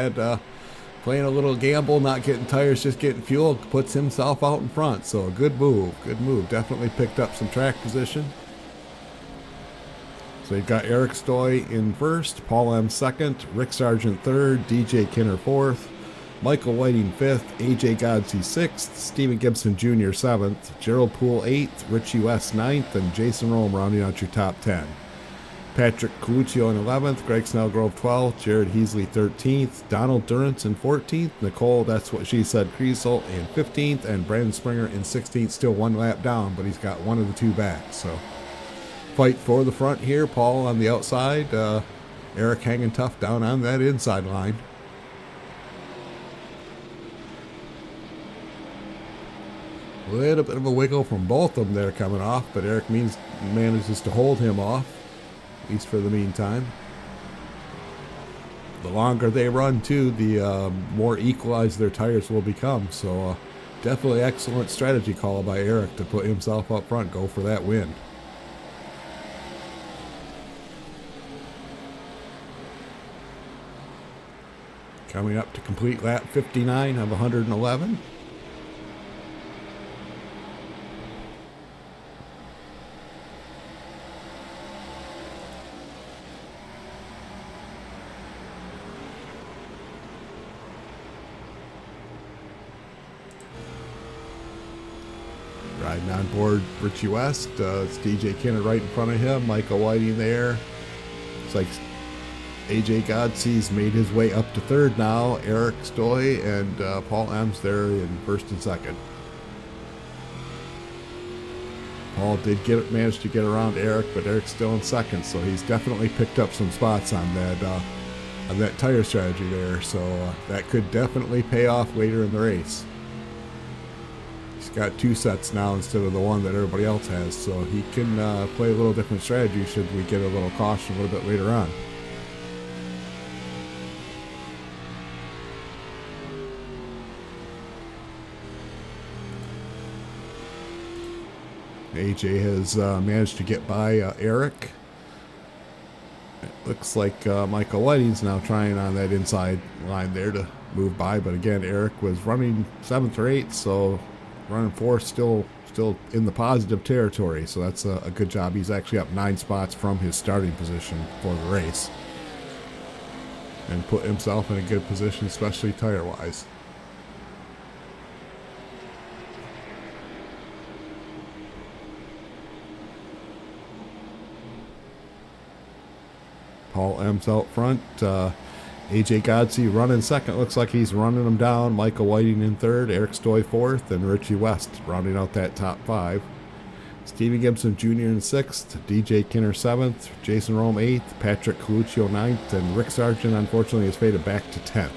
a little gamble, not getting tires, just getting fuel, puts himself out in front. So a good move, Definitely picked up some track position. So you've got Eric Stoy in first, Paul M second, Rick Sargent third, DJ Kinner fourth, Michael Whiting fifth, AJ Godsey sixth, Stephen Gibson Jr. seventh, Gerald Poole eighth, Richie West ninth, and Jason Rome rounding out your top 10. Patrick Coluccio in 11th, Greg Snellgrove 12th, Jared Heasley 13th, Donald Durrance in 14th, Nicole, that's what she said, Kriesel in 15th, and Brandon Springer in 16th, still 1 lap down, but he's got one of the 2 back, so fight for the front here. Paul on the outside, Eric hanging tough down on that inside line. A little bit of a wiggle from both of them there coming off, but Eric manages to hold him off, at least for the meantime. The longer they run, too, the more equalized their tires will become. So definitely excellent strategy call by Eric to put himself up front, go for that win. coming up to complete lap 59 of 111. Riding on board Richie West, it's DJ Kinner right in front of him, Michael Whiting there. It's like AJ Godsey's made his way up to third now. Eric Stoy and Paul Ems there in first and second. Paul did manage to get around Eric, but Eric's still in second, so he's definitely picked up some spots on that tire strategy there. So that could definitely pay off later in the race. He's got 2 sets now instead of the one that everybody else has, so he can play a little different strategy should we get a little caution a little bit later on. AJ has managed to get by Eric. It looks like Michael Whiting's now trying on that inside line there to move by, but again, Eric was running 7th or 8th, so running 4th, still in the positive territory, so that's a good job. He's actually up 9 spots from his starting position for the race and put himself in a good position, especially tire-wise. Paul Ems out front. AJ Godsey running second. Looks like he's running them down. Michael Whiting in third. Eric Stoy fourth. And Richie West rounding out that top 5. Stevie Gibson Jr. in sixth. DJ Kinner 7th. Jason Rome 8th. Patrick Coluccio 9th. And Rick Sargent, unfortunately, has faded back to 10th.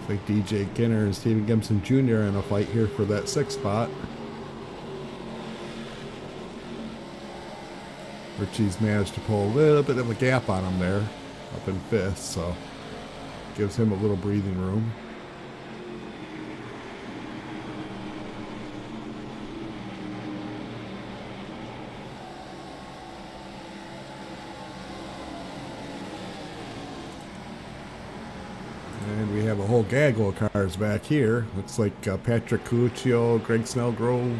Like DJ Kinner and Stephen Gibson Jr. in a fight here for that 6th spot. Richie's managed to pull a little bit of a gap on him there, up in 5th, so gives him a little breathing room. And we have a whole gaggle of cars back here. Looks like Patrick Coluccio, Greg Snellgrove,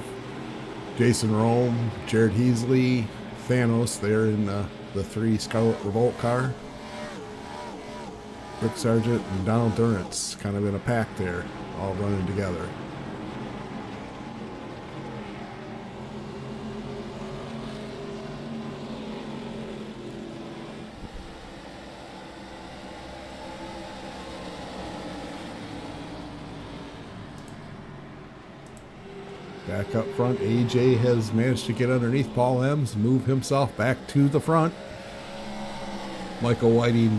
Jason Rome, Jared Heasley, Thanos there in the 3 Scarlet Revolt car. Rick Sargent and Donald Durrance kind of in a pack there, all running together. Back up front, AJ has managed to get underneath Paul Ems, move himself back to the front. Michael Whiting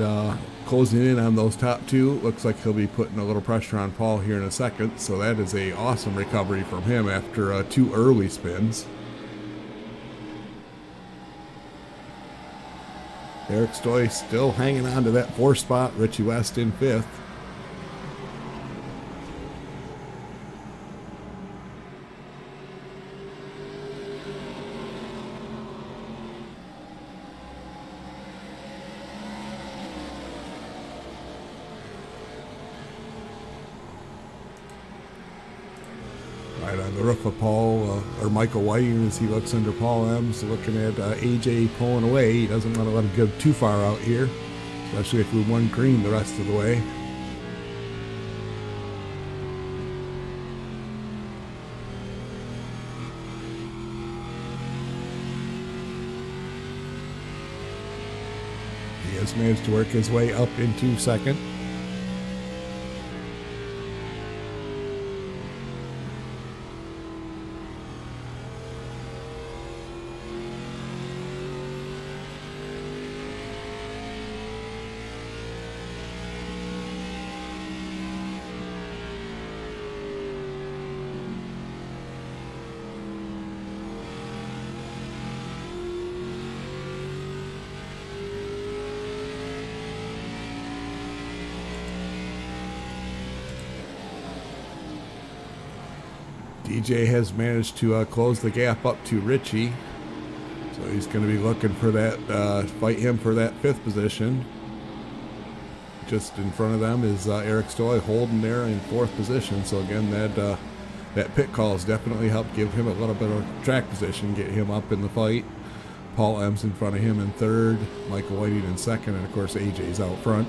closing in on those top 2. Looks like he'll be putting a little pressure on Paul here in a second, so that is a awesome recovery from him after 2 early spins. Eric Stoy still hanging on to that 4th spot, Richie West in 5th. Right on the roof of Paul, or Michael Whiting as he looks under Paul Ems, looking at AJ pulling away. He doesn't want to let him go too far out here, especially if we won green the rest of the way. He has managed to work his way up into second. DJ has managed to close the gap up to Richie. So he's going to be looking for that, fight him for that 5th position. Just in front of them is Eric Stoy holding there in 4th position. So again, that pit call has definitely helped give him a little bit of track position, get him up in the fight. Paul M's in front of him in 3rd, Michael Whiting in 2nd, and of course AJ's out front.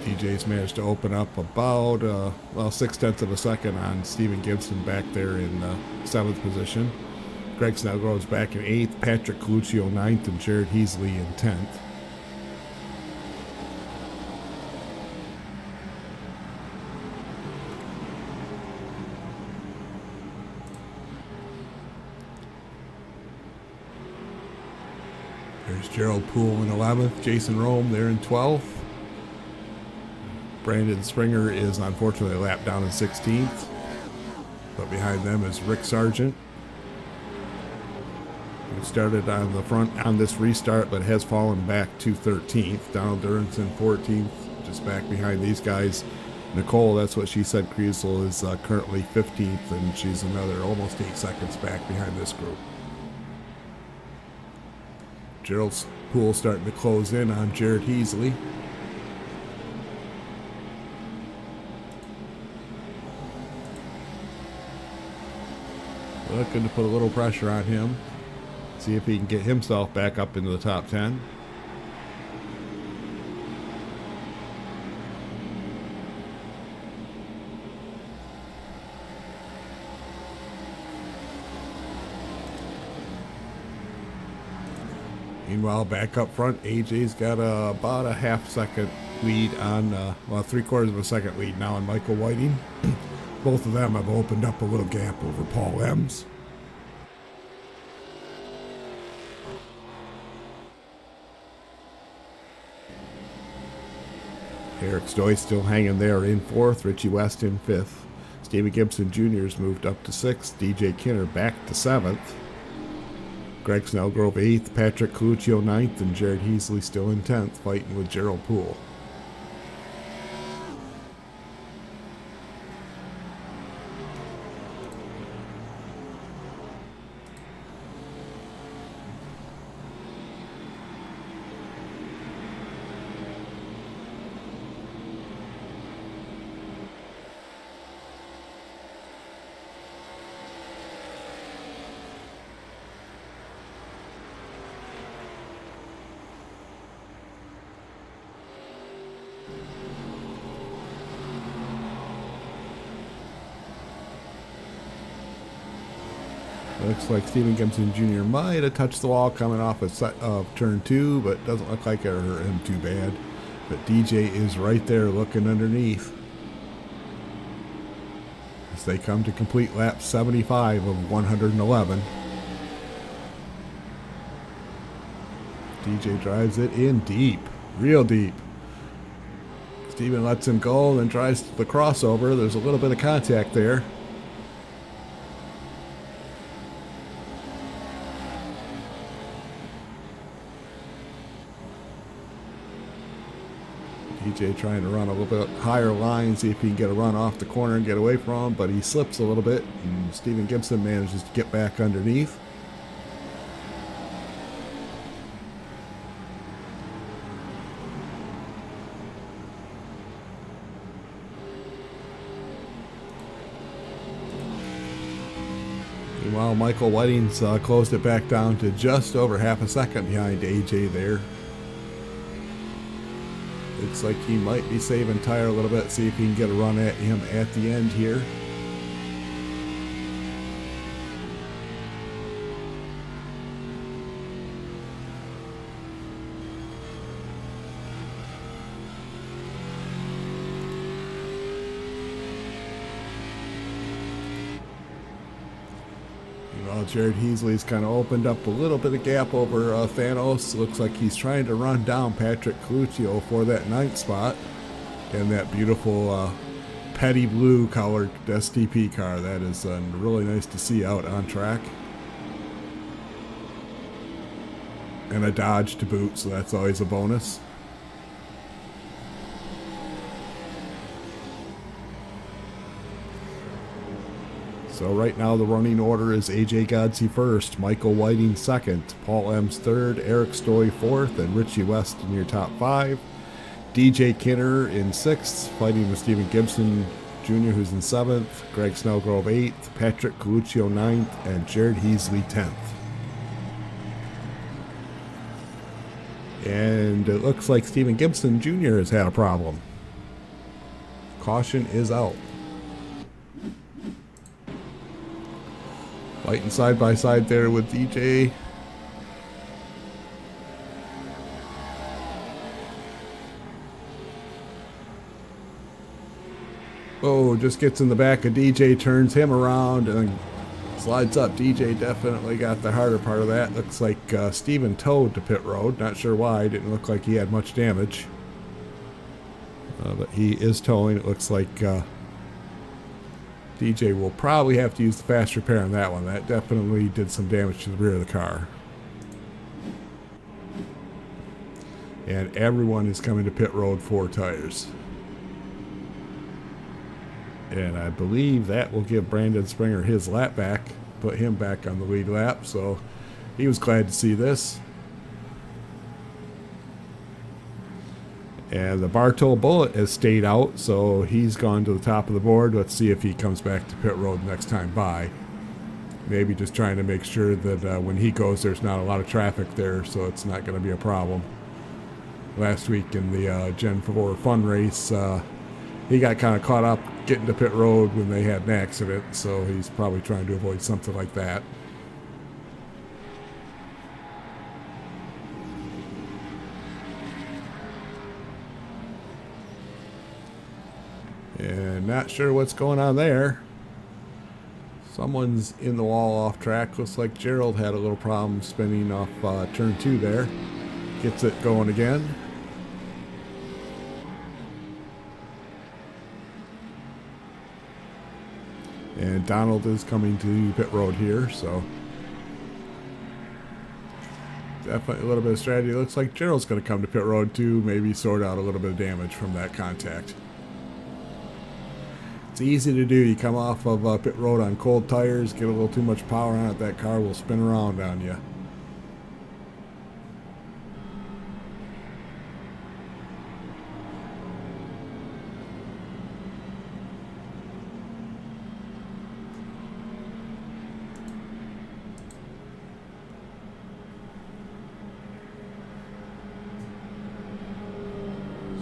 DJ's managed to open up about 0.6 of a second on Stephen Gibson back there in 7th position. Greg Snellgrove's back in 8th, Patrick Coluccio 9th, and Jared Heasley in 10th. There's Gerald Poole in 11th, Jason Rome there in 12th. Brandon Springer is unfortunately a lap down in 16th. But behind them is Rick Sargent, who started on the front on this restart but has fallen back to 13th. Donald Durenson 14th, just back behind these guys. Nicole, that's what she said, Kriesel is currently 15th, and she's another almost 8 seconds back behind this group. Gerald Poole starting to close in on Jared Heasley. Looking to put a little pressure on him. See if he can get himself back up into the top 10. Meanwhile, back up front, AJ's got about a 0.5 second lead on, 3/4 of a second lead now on Michael Whiting. Both of them have opened up a little gap over Paul Ems. Eric Stoy still hanging there in 4th, Richie West in 5th. Stevie Gibson Jr.'s moved up to 6th, DJ Kinner back to 7th. Greg Snellgrove 8th, Patrick Coluccio 9th, and Jared Heasley still in 10th, fighting with Gerald Poole. Looks like Stephen Gibson Jr. might have touched the wall coming off of turn 2, but doesn't look like it hurt him too bad. But DJ is right there looking underneath as they come to complete lap 75 of 111. DJ drives it in deep, real deep. Stephen lets him go, then tries the crossover. There's a little bit of contact there. DJ trying to run a little bit higher line, see if he can get a run off the corner and get away from him, but he slips a little bit, and Stephen Gibson manages to get back underneath. Meanwhile, Michael Whiting's closed it back down to just over 0.5 second behind AJ there. Looks like he might be saving tire a little bit, see if he can get a run at him at the end here. Jared Heasley's kind of opened up a little bit of gap over Thanos. Looks like he's trying to run down Patrick Coluccio for that 9th spot. And that beautiful petty blue colored STP car. That is really nice to see out on track. And a Dodge to boot, so that's always a bonus. So right now the running order is AJ Godsey first, Michael Whiting second, Paul Ems third, Eric Stoy fourth, and Richie West in your top 5. DJ Kinner in 6th, fighting with Stephen Gibson Jr., who's in 7th, Greg Snellgrove 8th, Patrick Coluccio 9th, and Jared Heasley 10th. And it looks like Stephen Gibson Jr. has had a problem. Caution is out. Fighting side by side there with DJ. Oh, just gets in the back of DJ, turns him around, and slides up. DJ definitely got the harder part of that. Looks like Steven towed to pit road. Not sure why. Didn't look like he had much damage. But he is towing. It looks like DJ will probably have to use the fast repair on that one. That definitely did some damage to the rear of the car. And everyone is coming to pit road 4 tires. And I believe that will give Brandon Springer his lap back, put him back on the lead lap. So he was glad to see this. And the Bartol Bullet has stayed out, so he's gone to the top of the board. Let's see if he comes back to pit road next time by. Maybe just trying to make sure that when he goes, there's not a lot of traffic there, so it's not going to be a problem. Last week in the Gen 4 Fun Race, he got kind of caught up getting to pit road when they had an accident, so he's probably trying to avoid something like that. And not sure what's going on there. Someone's in the wall off track. Looks like Gerald had a little problem spinning off turn 2 there. Gets it going again. And Donald is coming to pit road here, so definitely a little bit of strategy. Looks like Gerald's going to come to pit road too, maybe sort out a little bit of damage from that contact. It's easy to do. You come off of pit road on cold tires, get a little too much power on it, that car will spin around on you.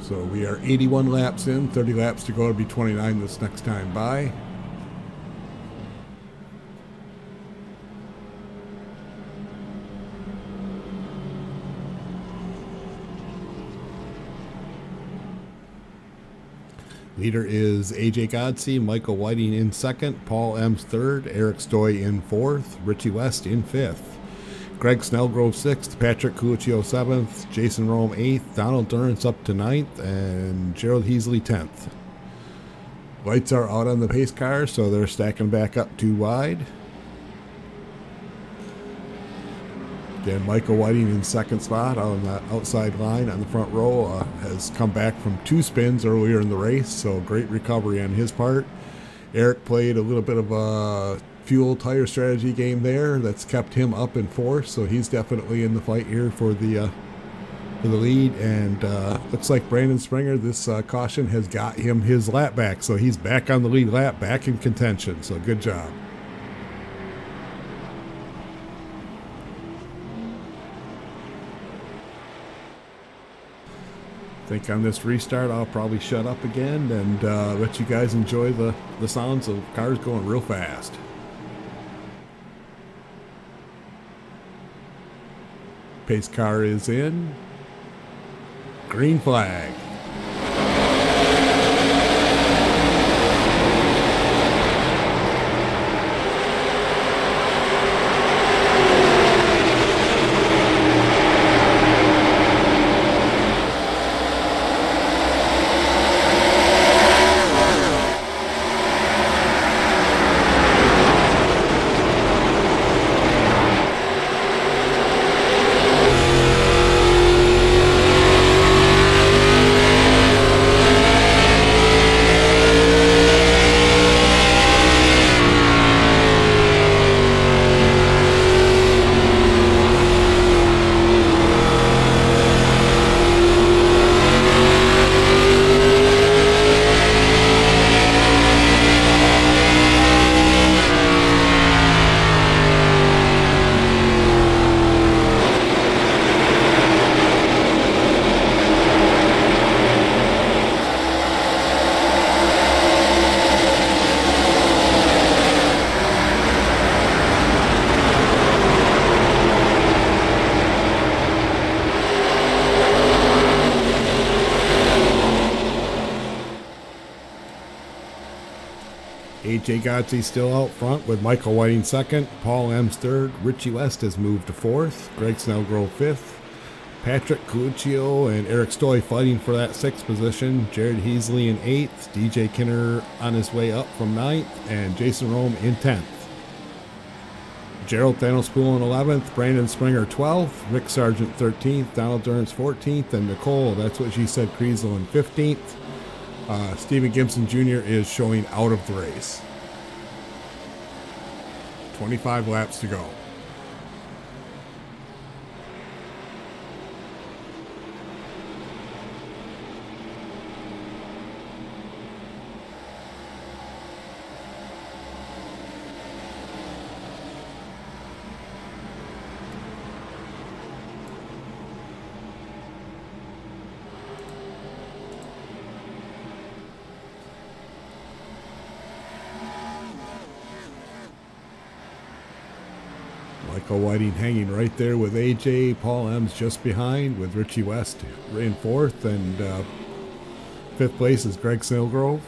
So we are 81 laps in, 30 laps to go. It'll be 29 this next time by. Leader is AJ Godsey, Michael Whiting in 2nd, Paul Ems 3rd, Eric Stoy in 4th, Richie West in 5th. Greg Snellgrove 6th, Patrick Coluccio 7th, Jason Rome 8th, Donald Durrance up to 9th, and Gerald Heasley 10th. Lights are out on the pace car, so they're stacking back up 2 wide. Again, Michael Whiting in 2nd spot on the outside line on the front row has come back from 2 spins earlier in the race, so great recovery on his part. Eric played a little bit of a fuel tire strategy game there that's kept him up in 4th, so he's definitely in the fight here for the lead. And looks like Brandon Springer, this caution has got him his lap back, so he's back on the lead lap, back in contention, so good job. I think on this restart I'll probably shut up again and let you guys enjoy the sounds of cars going real fast. Pace car is in. Green flag. AJ Godsey still out front with Michael Whiting second, Paul M's third, Richie West has moved to fourth, Greg Snellgrove fifth, Patrick Coluccio and Eric Stoy fighting for that sixth position, Jared Heasley in eighth, DJ Kinner on his way up from ninth, and Jason Rome in 10th. Gerald Thanospool in 11th, Brandon Springer 12th, Rick Sargent 13th, Donald Durns 14th, and Nicole, that's what she said, Kriesel in 15th. Stephen Gibson Jr. is showing out of the race. 25 laps to go. Michael Whiting hanging right there with AJ. Paul M's just behind with Richie West in fourth, and fifth place is Greg Snellgrove.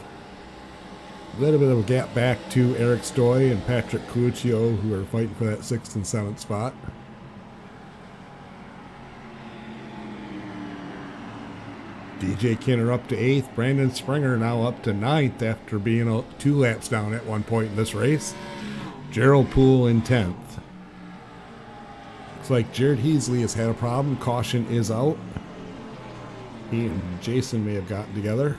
A little bit of a gap back to Eric Stoy and Patrick Coluccio, who are fighting for that sixth and seventh spot. DJ Kinner up to eighth. Brandon Springer now up to ninth after being 2 laps down at one point in this race. Gerald Poole in 10th. Looks like Jared Heasley has had a problem. Caution is out. He and Jason may have gotten together.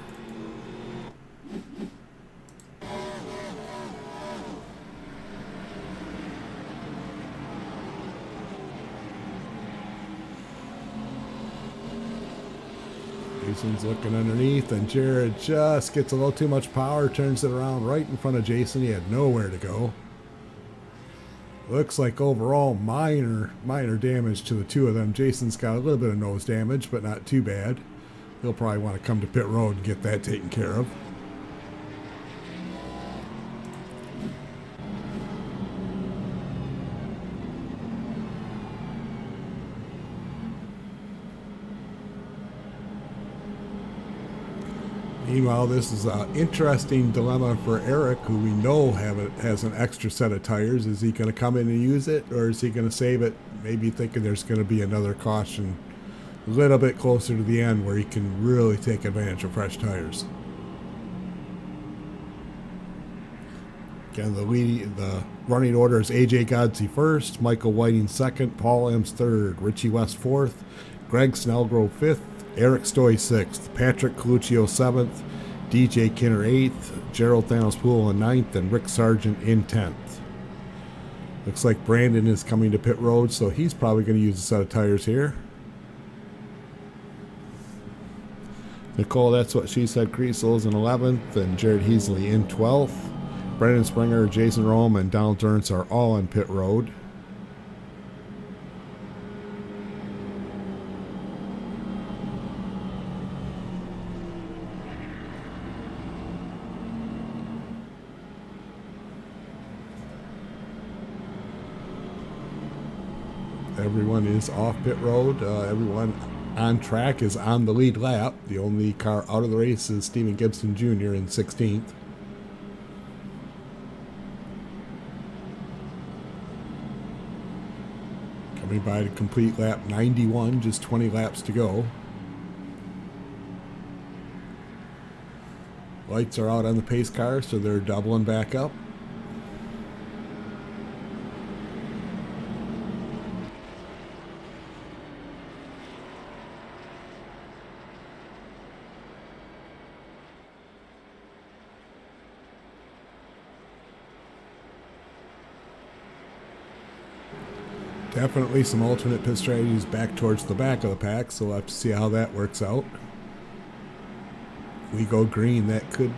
Jason's looking underneath, and Jared just gets a little too much power, turns it around right in front of Jason. He had nowhere to go. Looks like overall minor damage to the two of them. Jason's got a little bit of nose damage, but not too bad. He'll probably want to come to pit road and get that taken care of. Meanwhile, this is an interesting dilemma for Eric, who we know has an extra set of tires. Is he going to come in and use it, or is he going to save it, maybe thinking there's going to be another caution a little bit closer to the end where he can really take advantage of fresh tires? Again, the running order is AJ Godsey first, Michael Whiting second, Paul M's third, Richie West fourth, Greg Snellgrove fifth, Eric Stoy 6th, Patrick Coluccio 7th, DJ Kinner 8th, Gerald Thanospool in 9th, and Rick Sargent in 10th. Looks like Brandon is coming to pit road, so he's probably going to use a set of tires here. Nicole, that's what she said, Kriesel in 11th, and Jared Heasley in 12th. Brandon Springer, Jason Rome, and Donald Durns are all on pit road. Everyone is off pit road. Everyone on track is on the lead lap. The only car out of the race is Stephen Gibson Jr. in 16th. Coming by to complete lap 91, just 20 laps to go. Lights are out on the pace car, so they're doubling back up. Definitely some alternate pit strategies back towards the back of the pack, so we'll have to see how that works out. If we go green, that could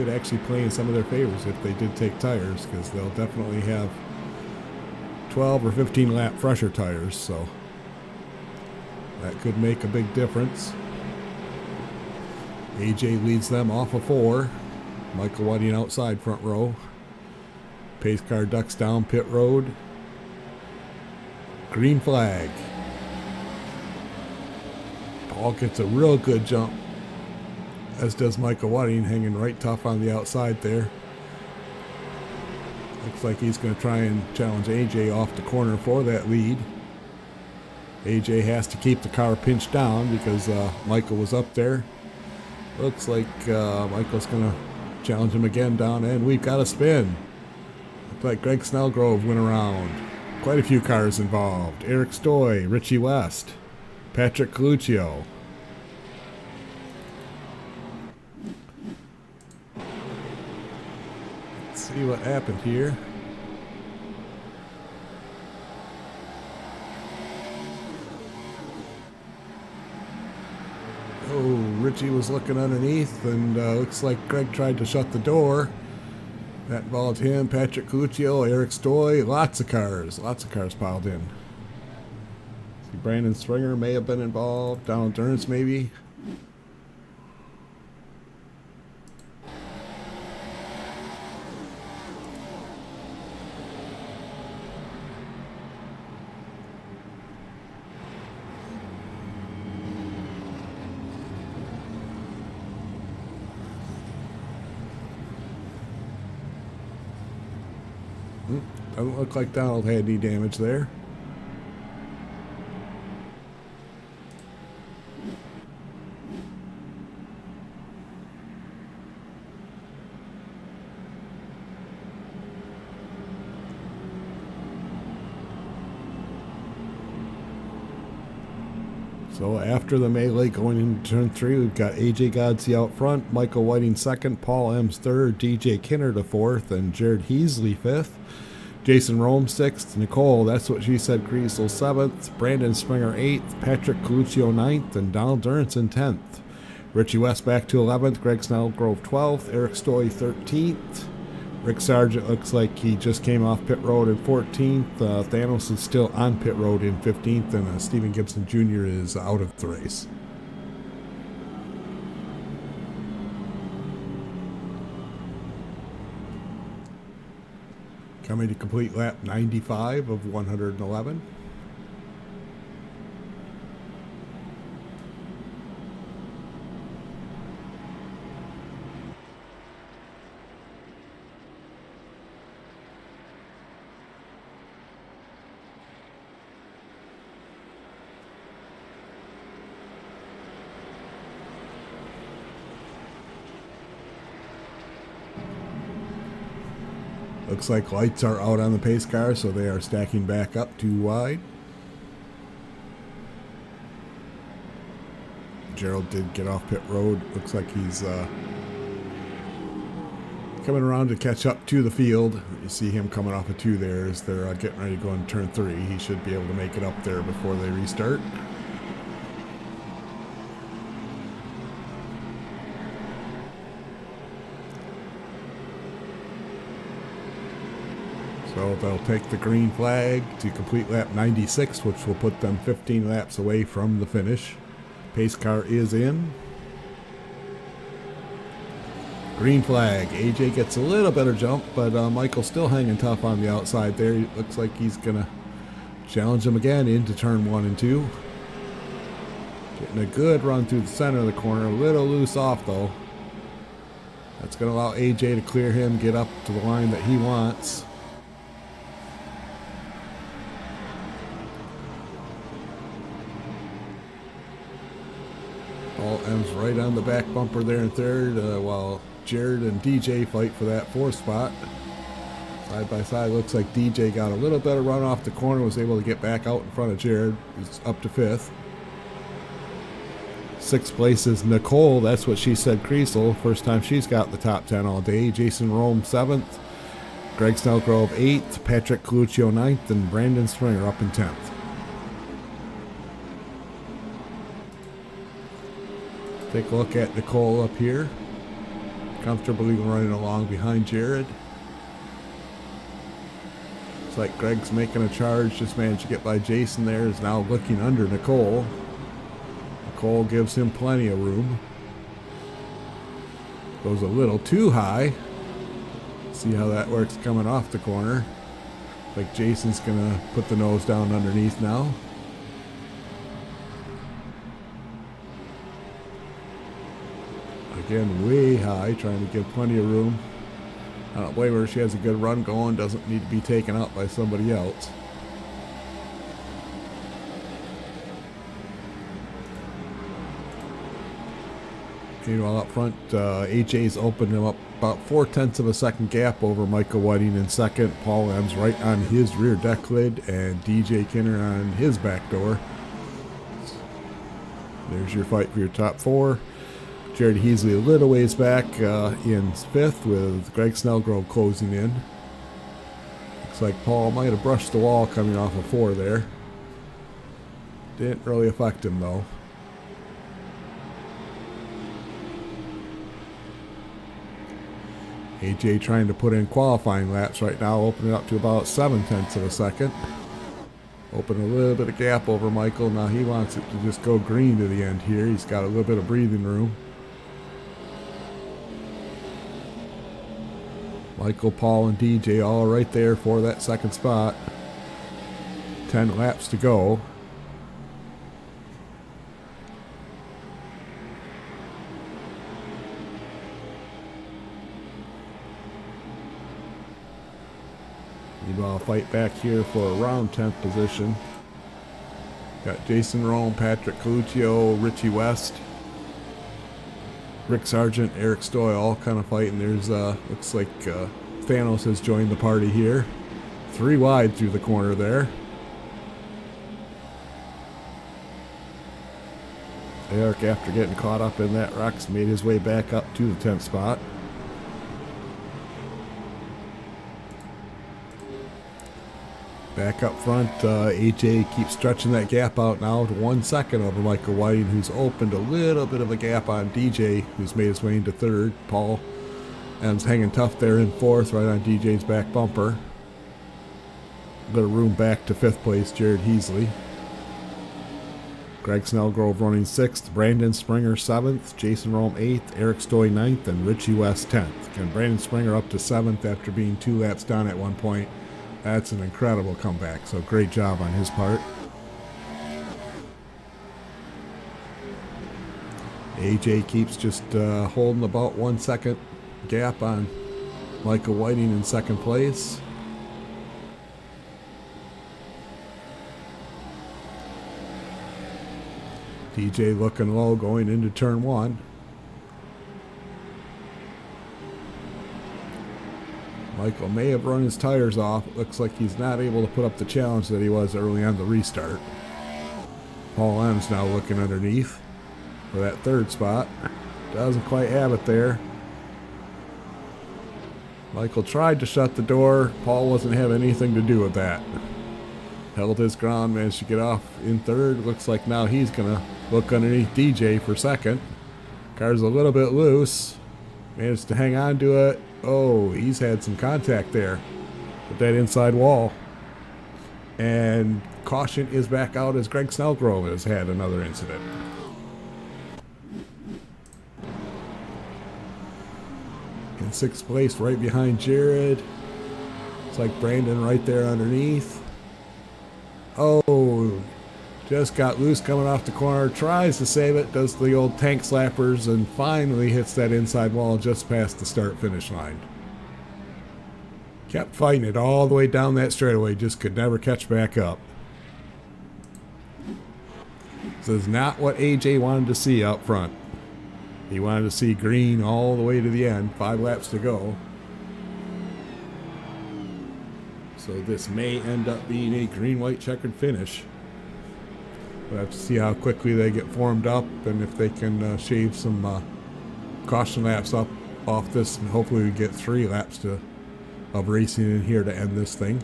actually play in some of their favors if they did take tires, because they'll definitely have 12 or 15 lap fresher tires, so that could make a big difference. AJ leads them off of 4. Michael Whiting outside front row. Pace car ducks down pit road. Green flag. Paul gets a real good jump, as does Michael Whiting, hanging right tough on the outside there. Looks like he's going to try and challenge AJ off the corner for that lead. AJ has to keep the car pinched down because Michael was up there. Looks like Michael's going to challenge him again down, and we've got a spin. Looks like Greg Snellgrove went around. Quite a few cars involved. Eric Stoy, Richie West, Patrick Coluccio. Let's see what happened here. Oh, Richie was looking underneath, and looks like Greg tried to shut the door. That involved him, Patrick Coluccio, Eric Stoy, lots of cars piled in. See, Brandon Springer may have been involved, Donald Durns maybe. Doesn't look like Donald had any damage there. So after the melee going into turn 3, we've got AJ Godsey out front, Michael Whiting second, Paul Ems third, DJ Kinner to fourth, and Jared Heasley fifth. Jason Rome 6th, Nicole, that's what she said, Griesel 7th, Brandon Springer 8th, Patrick Coluccio 9th, and Donald Durenson 10th. Richie West back to 11th, Greg Snellgrove 12th, Eric Stoy 13th. Rick Sargent looks like he just came off pit road in 14th. Thanos is still on pit road in 15th, and Stephen Gibson Jr. is out of the race. Coming to complete lap 95 of 111. Looks like lights are out on the pace car, so they are stacking back up too wide. Gerald did get off pit road. Looks like he's coming around to catch up to the field. You see him coming off of 2 there as they're getting ready to go into turn 3. He should be able to make it up there before they restart. So they'll take the green flag to complete lap 96, which will put them 15 laps away from the finish. Pace car is in. Green flag. AJ gets a little better jump, but Michael's still hanging tough on the outside there. He looks like he's going to challenge him again into turn 1 and 2. Getting a good run through the center of the corner. A little loose off, though. That's going to allow AJ to clear him, get up to the line that he wants. Paul M's right on the back bumper there in third, while Jared and DJ fight for that 4th spot. Side by side, looks like DJ got a little better run off the corner, was able to get back out in front of Jared. He's up to 5th. 6th place is Nicole, that's what she said, Creasel. First time she's got the top 10 all day. Jason Rome 7th, Greg Snellgrove 8th, Patrick Coluccio 9th, and Brandon Springer up in 10th. Take a look at Nicole up here. Comfortably running along behind Jared. Looks like Greg's making a charge. Just managed to get by Jason there. Is now looking under Nicole. Nicole gives him plenty of room. Goes a little too high. See how that works coming off the corner. Like Jason's going to put the nose down underneath now. Again, way high, trying to give plenty of room. I don't blame her. She has a good run going. Doesn't need to be taken out by somebody else. Meanwhile, up front, AJ's opened him up about 0.4 of a second gap over Michael Whiting in second. Paul M's right on his rear deck lid, and DJ Kinner on his back door. There's your fight for your top 4. Jared Heasley a little ways back in 5th, with Greg Snellgrove closing in. Looks like Paul might have brushed the wall coming off of 4 there. Didn't really affect him though. AJ trying to put in qualifying laps right now, opening up to about 0.7 of a second. Open a little bit of gap over Michael. Now he wants it to just go green to the end here. He's got a little bit of breathing room. Michael, Paul, and DJ all right there for that second spot. 10 laps to go. Meanwhile, fight back here for around 10th position. Got Jason Rome, Patrick Coluccio, Richie West, Rick Sargent, Eric Stoy, all kind of fighting. There's looks like Thanos has joined the party here. 3 wide through the corner there. Eric, after getting caught up in that rocks, made his way back up to the 10th spot. Back up front, AJ keeps stretching that gap out now to 1 second over Michael Whiting, who's opened a little bit of a gap on DJ, who's made his way into 3rd. Paul M's hanging tough there in 4th, right on DJ's back bumper. A little room back to 5th place, Jared Heasley. Greg Snellgrove running 6th, Brandon Springer 7th, Jason Rome 8th, Eric Stoy 9th, and Richie West 10th. And Brandon Springer up to 7th after being 2 laps down at one point. That's an incredible comeback, so great job on his part. AJ keeps just holding about 1 second gap on Michael Whiting in 2nd place. DJ looking low going into turn 1. Michael may have run his tires off. It looks like he's not able to put up the challenge that he was early on the restart. Paul M's now looking underneath for that 3rd spot. Doesn't quite have it there. Michael tried to shut the door. Paul wasn't having anything to do with that. Held his ground, managed to get off in 3rd. Looks like now he's going to look underneath DJ for 2nd. Car's a little bit loose. Managed to hang on to it. Oh, he's had some contact there with that inside wall. And caution is back out as Greg Snellgrove has had another incident. In 6th place, right behind Jared. It's like Brandon right there underneath. Oh, just got loose coming off the corner. Tries to save it, does the old tank slappers, and finally hits that inside wall just past the start-finish line. Kept fighting it all the way down that straightaway, just could never catch back up. This is not what AJ wanted to see up front. He wanted to see green all the way to the end. 5 laps to go. So this may end up being a green-white checkered finish. We'll have to see how quickly they get formed up and if they can shave some caution laps up off this, and hopefully we get 3 laps of racing in here to end this thing.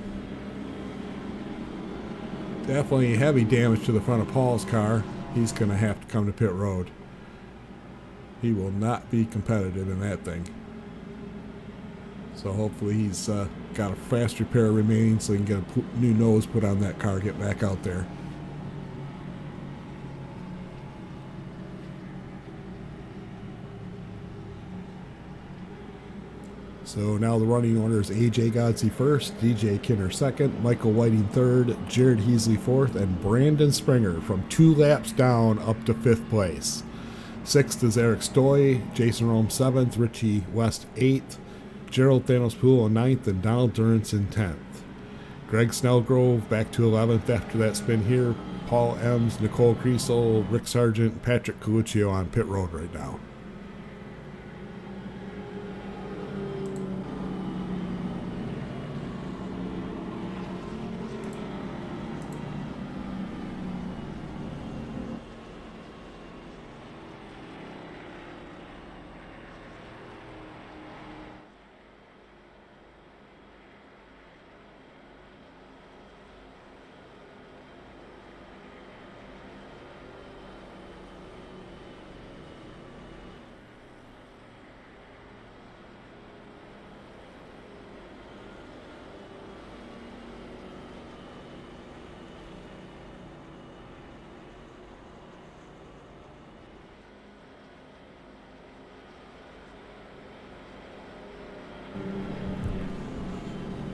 Definitely heavy damage to the front of Paul's car. He's going to have to come to pit road. He will not be competitive in that thing. So hopefully he's got a fast repair remaining so he can get a new nose put on that car, get back out there. So now the running order is AJ Godsey 1st, DJ Kinner 2nd, Michael Whiting 3rd, Jared Heasley 4th, and Brandon Springer from 2 laps down up to 5th place. 6th is Eric Stoy, Jason Rome 7th, Richie West 8th, Gerald Thanos Poole in 9th, and Donald Durrance in 10th. Greg Snellgrove back to 11th after that spin here. Paul Ems, Nicole Creasel, Rick Sargent, Patrick Coluccio on pit road right now.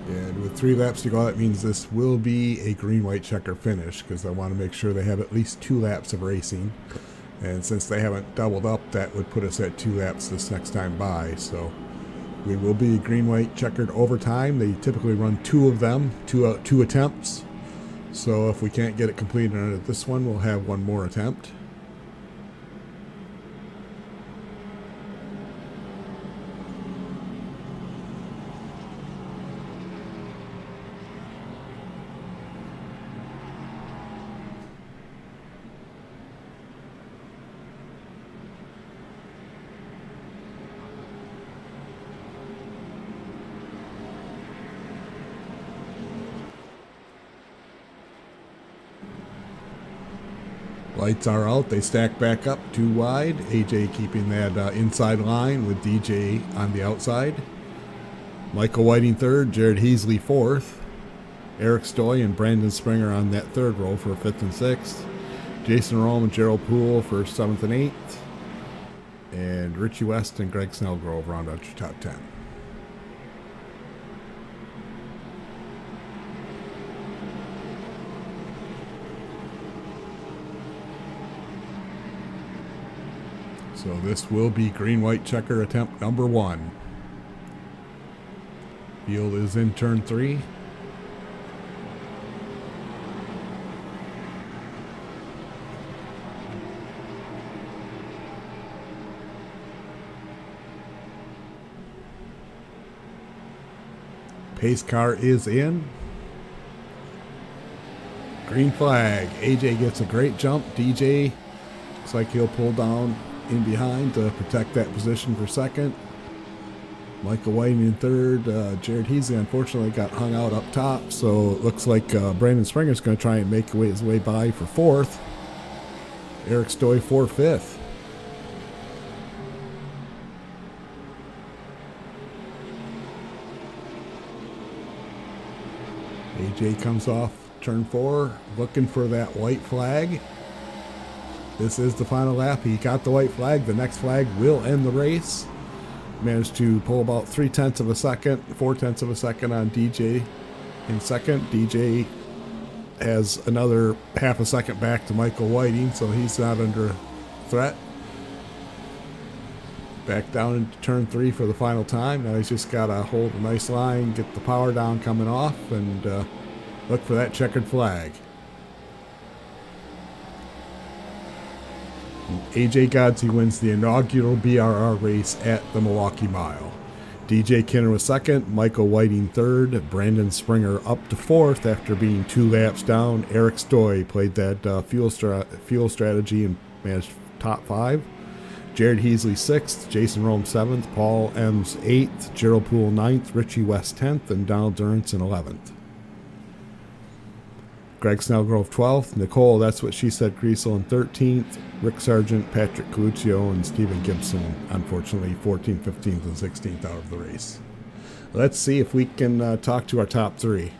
And with 3 laps to go, that means this will be a green-white checker finish because I want to make sure they have at least 2 laps of racing. And since they haven't doubled up, that would put us at 2 laps this next time by. So we will be green-white checkered overtime. They typically run 2 of them, two attempts. So if we can't get it completed under this one, we'll have 1 more attempt. Lights are out. They stack back up 2 wide. AJ keeping that inside line with DJ on the outside. Michael Whiting 3rd. Jared Heasley 4th. Eric Stoy and Brandon Springer on that 3rd row for 5th and 6th. Jason Rome and Gerald Poole for 7th and 8th. And Richie West and Greg Snellgrove round out your top 10. So this will be green-white checker attempt number 1. Field is in turn 3. Pace car is in. Green flag. AJ gets a great jump. DJ looks like he'll pull down in behind to protect that position for 2nd. Michael Whiting in 3rd. Jared Heasley unfortunately got hung out up top, so it looks like Brandon Springer's going to try and make his way by for 4th. Eric Stoy for 5th. AJ comes off turn 4 looking for that white flag. This is the final lap. He got the white flag. The next flag will end the race. Managed to pull about 0.3 of a second, 0.4 of a second on DJ in 2nd. DJ has another half a second back to Michael Whiting, so he's not under threat. Back down into turn 3 for the final time. Now he's just got to hold a nice line, get the power down coming off, and look for that checkered flag. AJ Godsey wins the inaugural BRR race at the Milwaukee Mile. DJ Kinner was 2nd, Michael Whiting 3rd, Brandon Springer up to 4th after being 2 laps down. Eric Stoy played that fuel strategy and managed top 5. Jared Heasley 6th, Jason Rome 7th, Paul Ems 8th, Gerald Poole 9th, Richie West 10th, and Donald Durrance in 11th. Greg Snellgrove 12th, Nicole, that's what she said, Creasel in 13th, Rick Sargent, Patrick Coluccio, and Stephen Gibson, unfortunately 14th, 15th, and 16th out of the race. Let's see if we can talk to our top 3.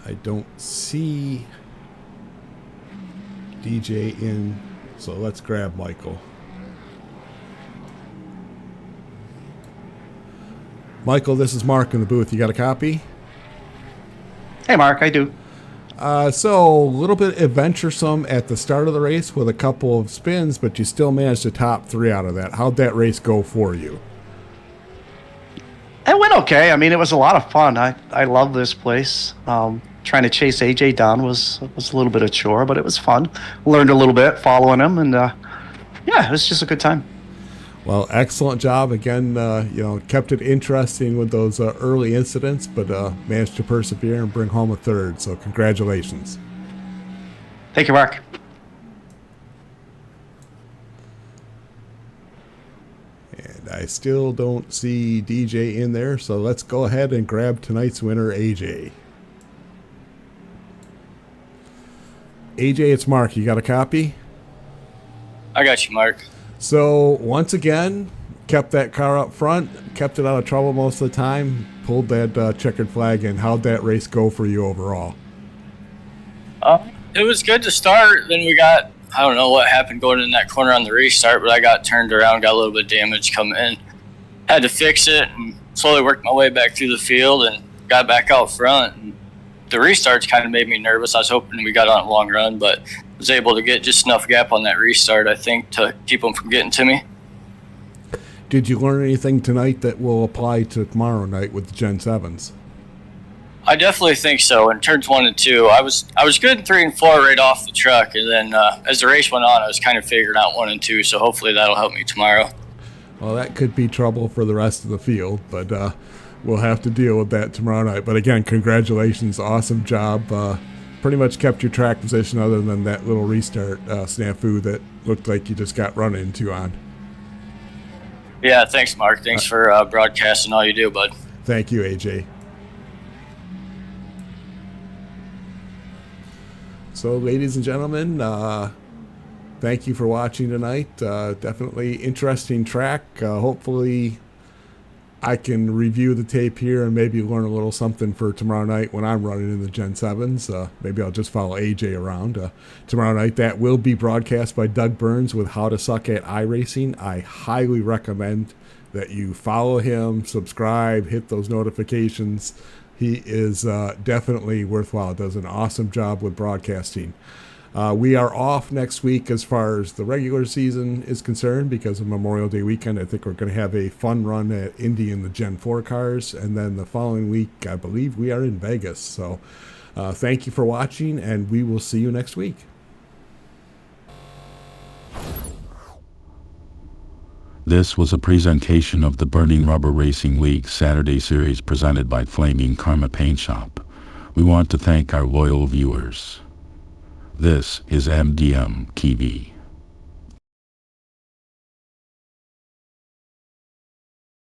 I don't see DJ in, so let's grab Michael. Michael, this is Mark in the booth. You got a copy? Hey, Mark, I do. So a little bit adventuresome at the start of the race with a couple of spins, but you still managed to top 3 out of that. How'd that race go for you? It went okay. I mean, it was a lot of fun. I love this place. Trying to chase AJ down was a little bit of a chore, but it was fun. Learned a little bit following him, and yeah, it was just a good time. Well, excellent job again. Kept it interesting with those early incidents, but managed to persevere and bring home a third. So congratulations. Thank you, Mark. And I still don't see DJ in there, so let's go ahead and grab tonight's winner, AJ. AJ, it's Mark. You got a copy? I got you, Mark. So once again, kept that car up front, kept it out of trouble most of the time, pulled that checkered flag in. How'd that race go for you overall? It was good to start. Then I don't know what happened going in that corner on the restart, but I got turned around, got a little bit of damage coming in. Had to fix it and slowly worked my way back through the field and got back out front. And the restarts kind of made me nervous. I was hoping we got on a long run, but was able to get just enough gap on that restart, I think, to keep them from getting to me. Did you learn anything tonight that will apply to tomorrow night with the Gen 7s? I definitely think so. In turns 1 and 2, I was good in 3 and 4 right off the truck, and then as the race went on, I was kind of figuring out 1 and 2. So hopefully that'll help me tomorrow. Well, that could be trouble for the rest of the field, but we'll have to deal with that tomorrow night. But again, congratulations, awesome job. Pretty much kept your track position other than that little restart snafu that looked like you just got run into on. Yeah, thanks, Mark. Thanks for broadcasting all you do, bud. Thank you, AJ. So, ladies and gentlemen, thank you for watching tonight. Definitely interesting track. Hopefully I can review the tape here and maybe learn a little something for tomorrow night when I'm running in the Gen 7s. Maybe I'll just follow AJ around. Tomorrow night, that will be broadcast by Doug Burns with How to Suck at iRacing. I highly recommend that you follow him, subscribe, hit those notifications. He is definitely worthwhile. Does an awesome job with broadcasting. We are off next week as far as the regular season is concerned because of Memorial Day weekend. I think we're going to have a fun run at Indy in the Gen 4 cars. And then the following week, I believe we are in Vegas. So thank you for watching, and we will see you next week. This was a presentation of the Burning Rubber Racing League Saturday Series presented by Flaming Karma Paint Shop. We want to thank our loyal viewers. This is MDM TV.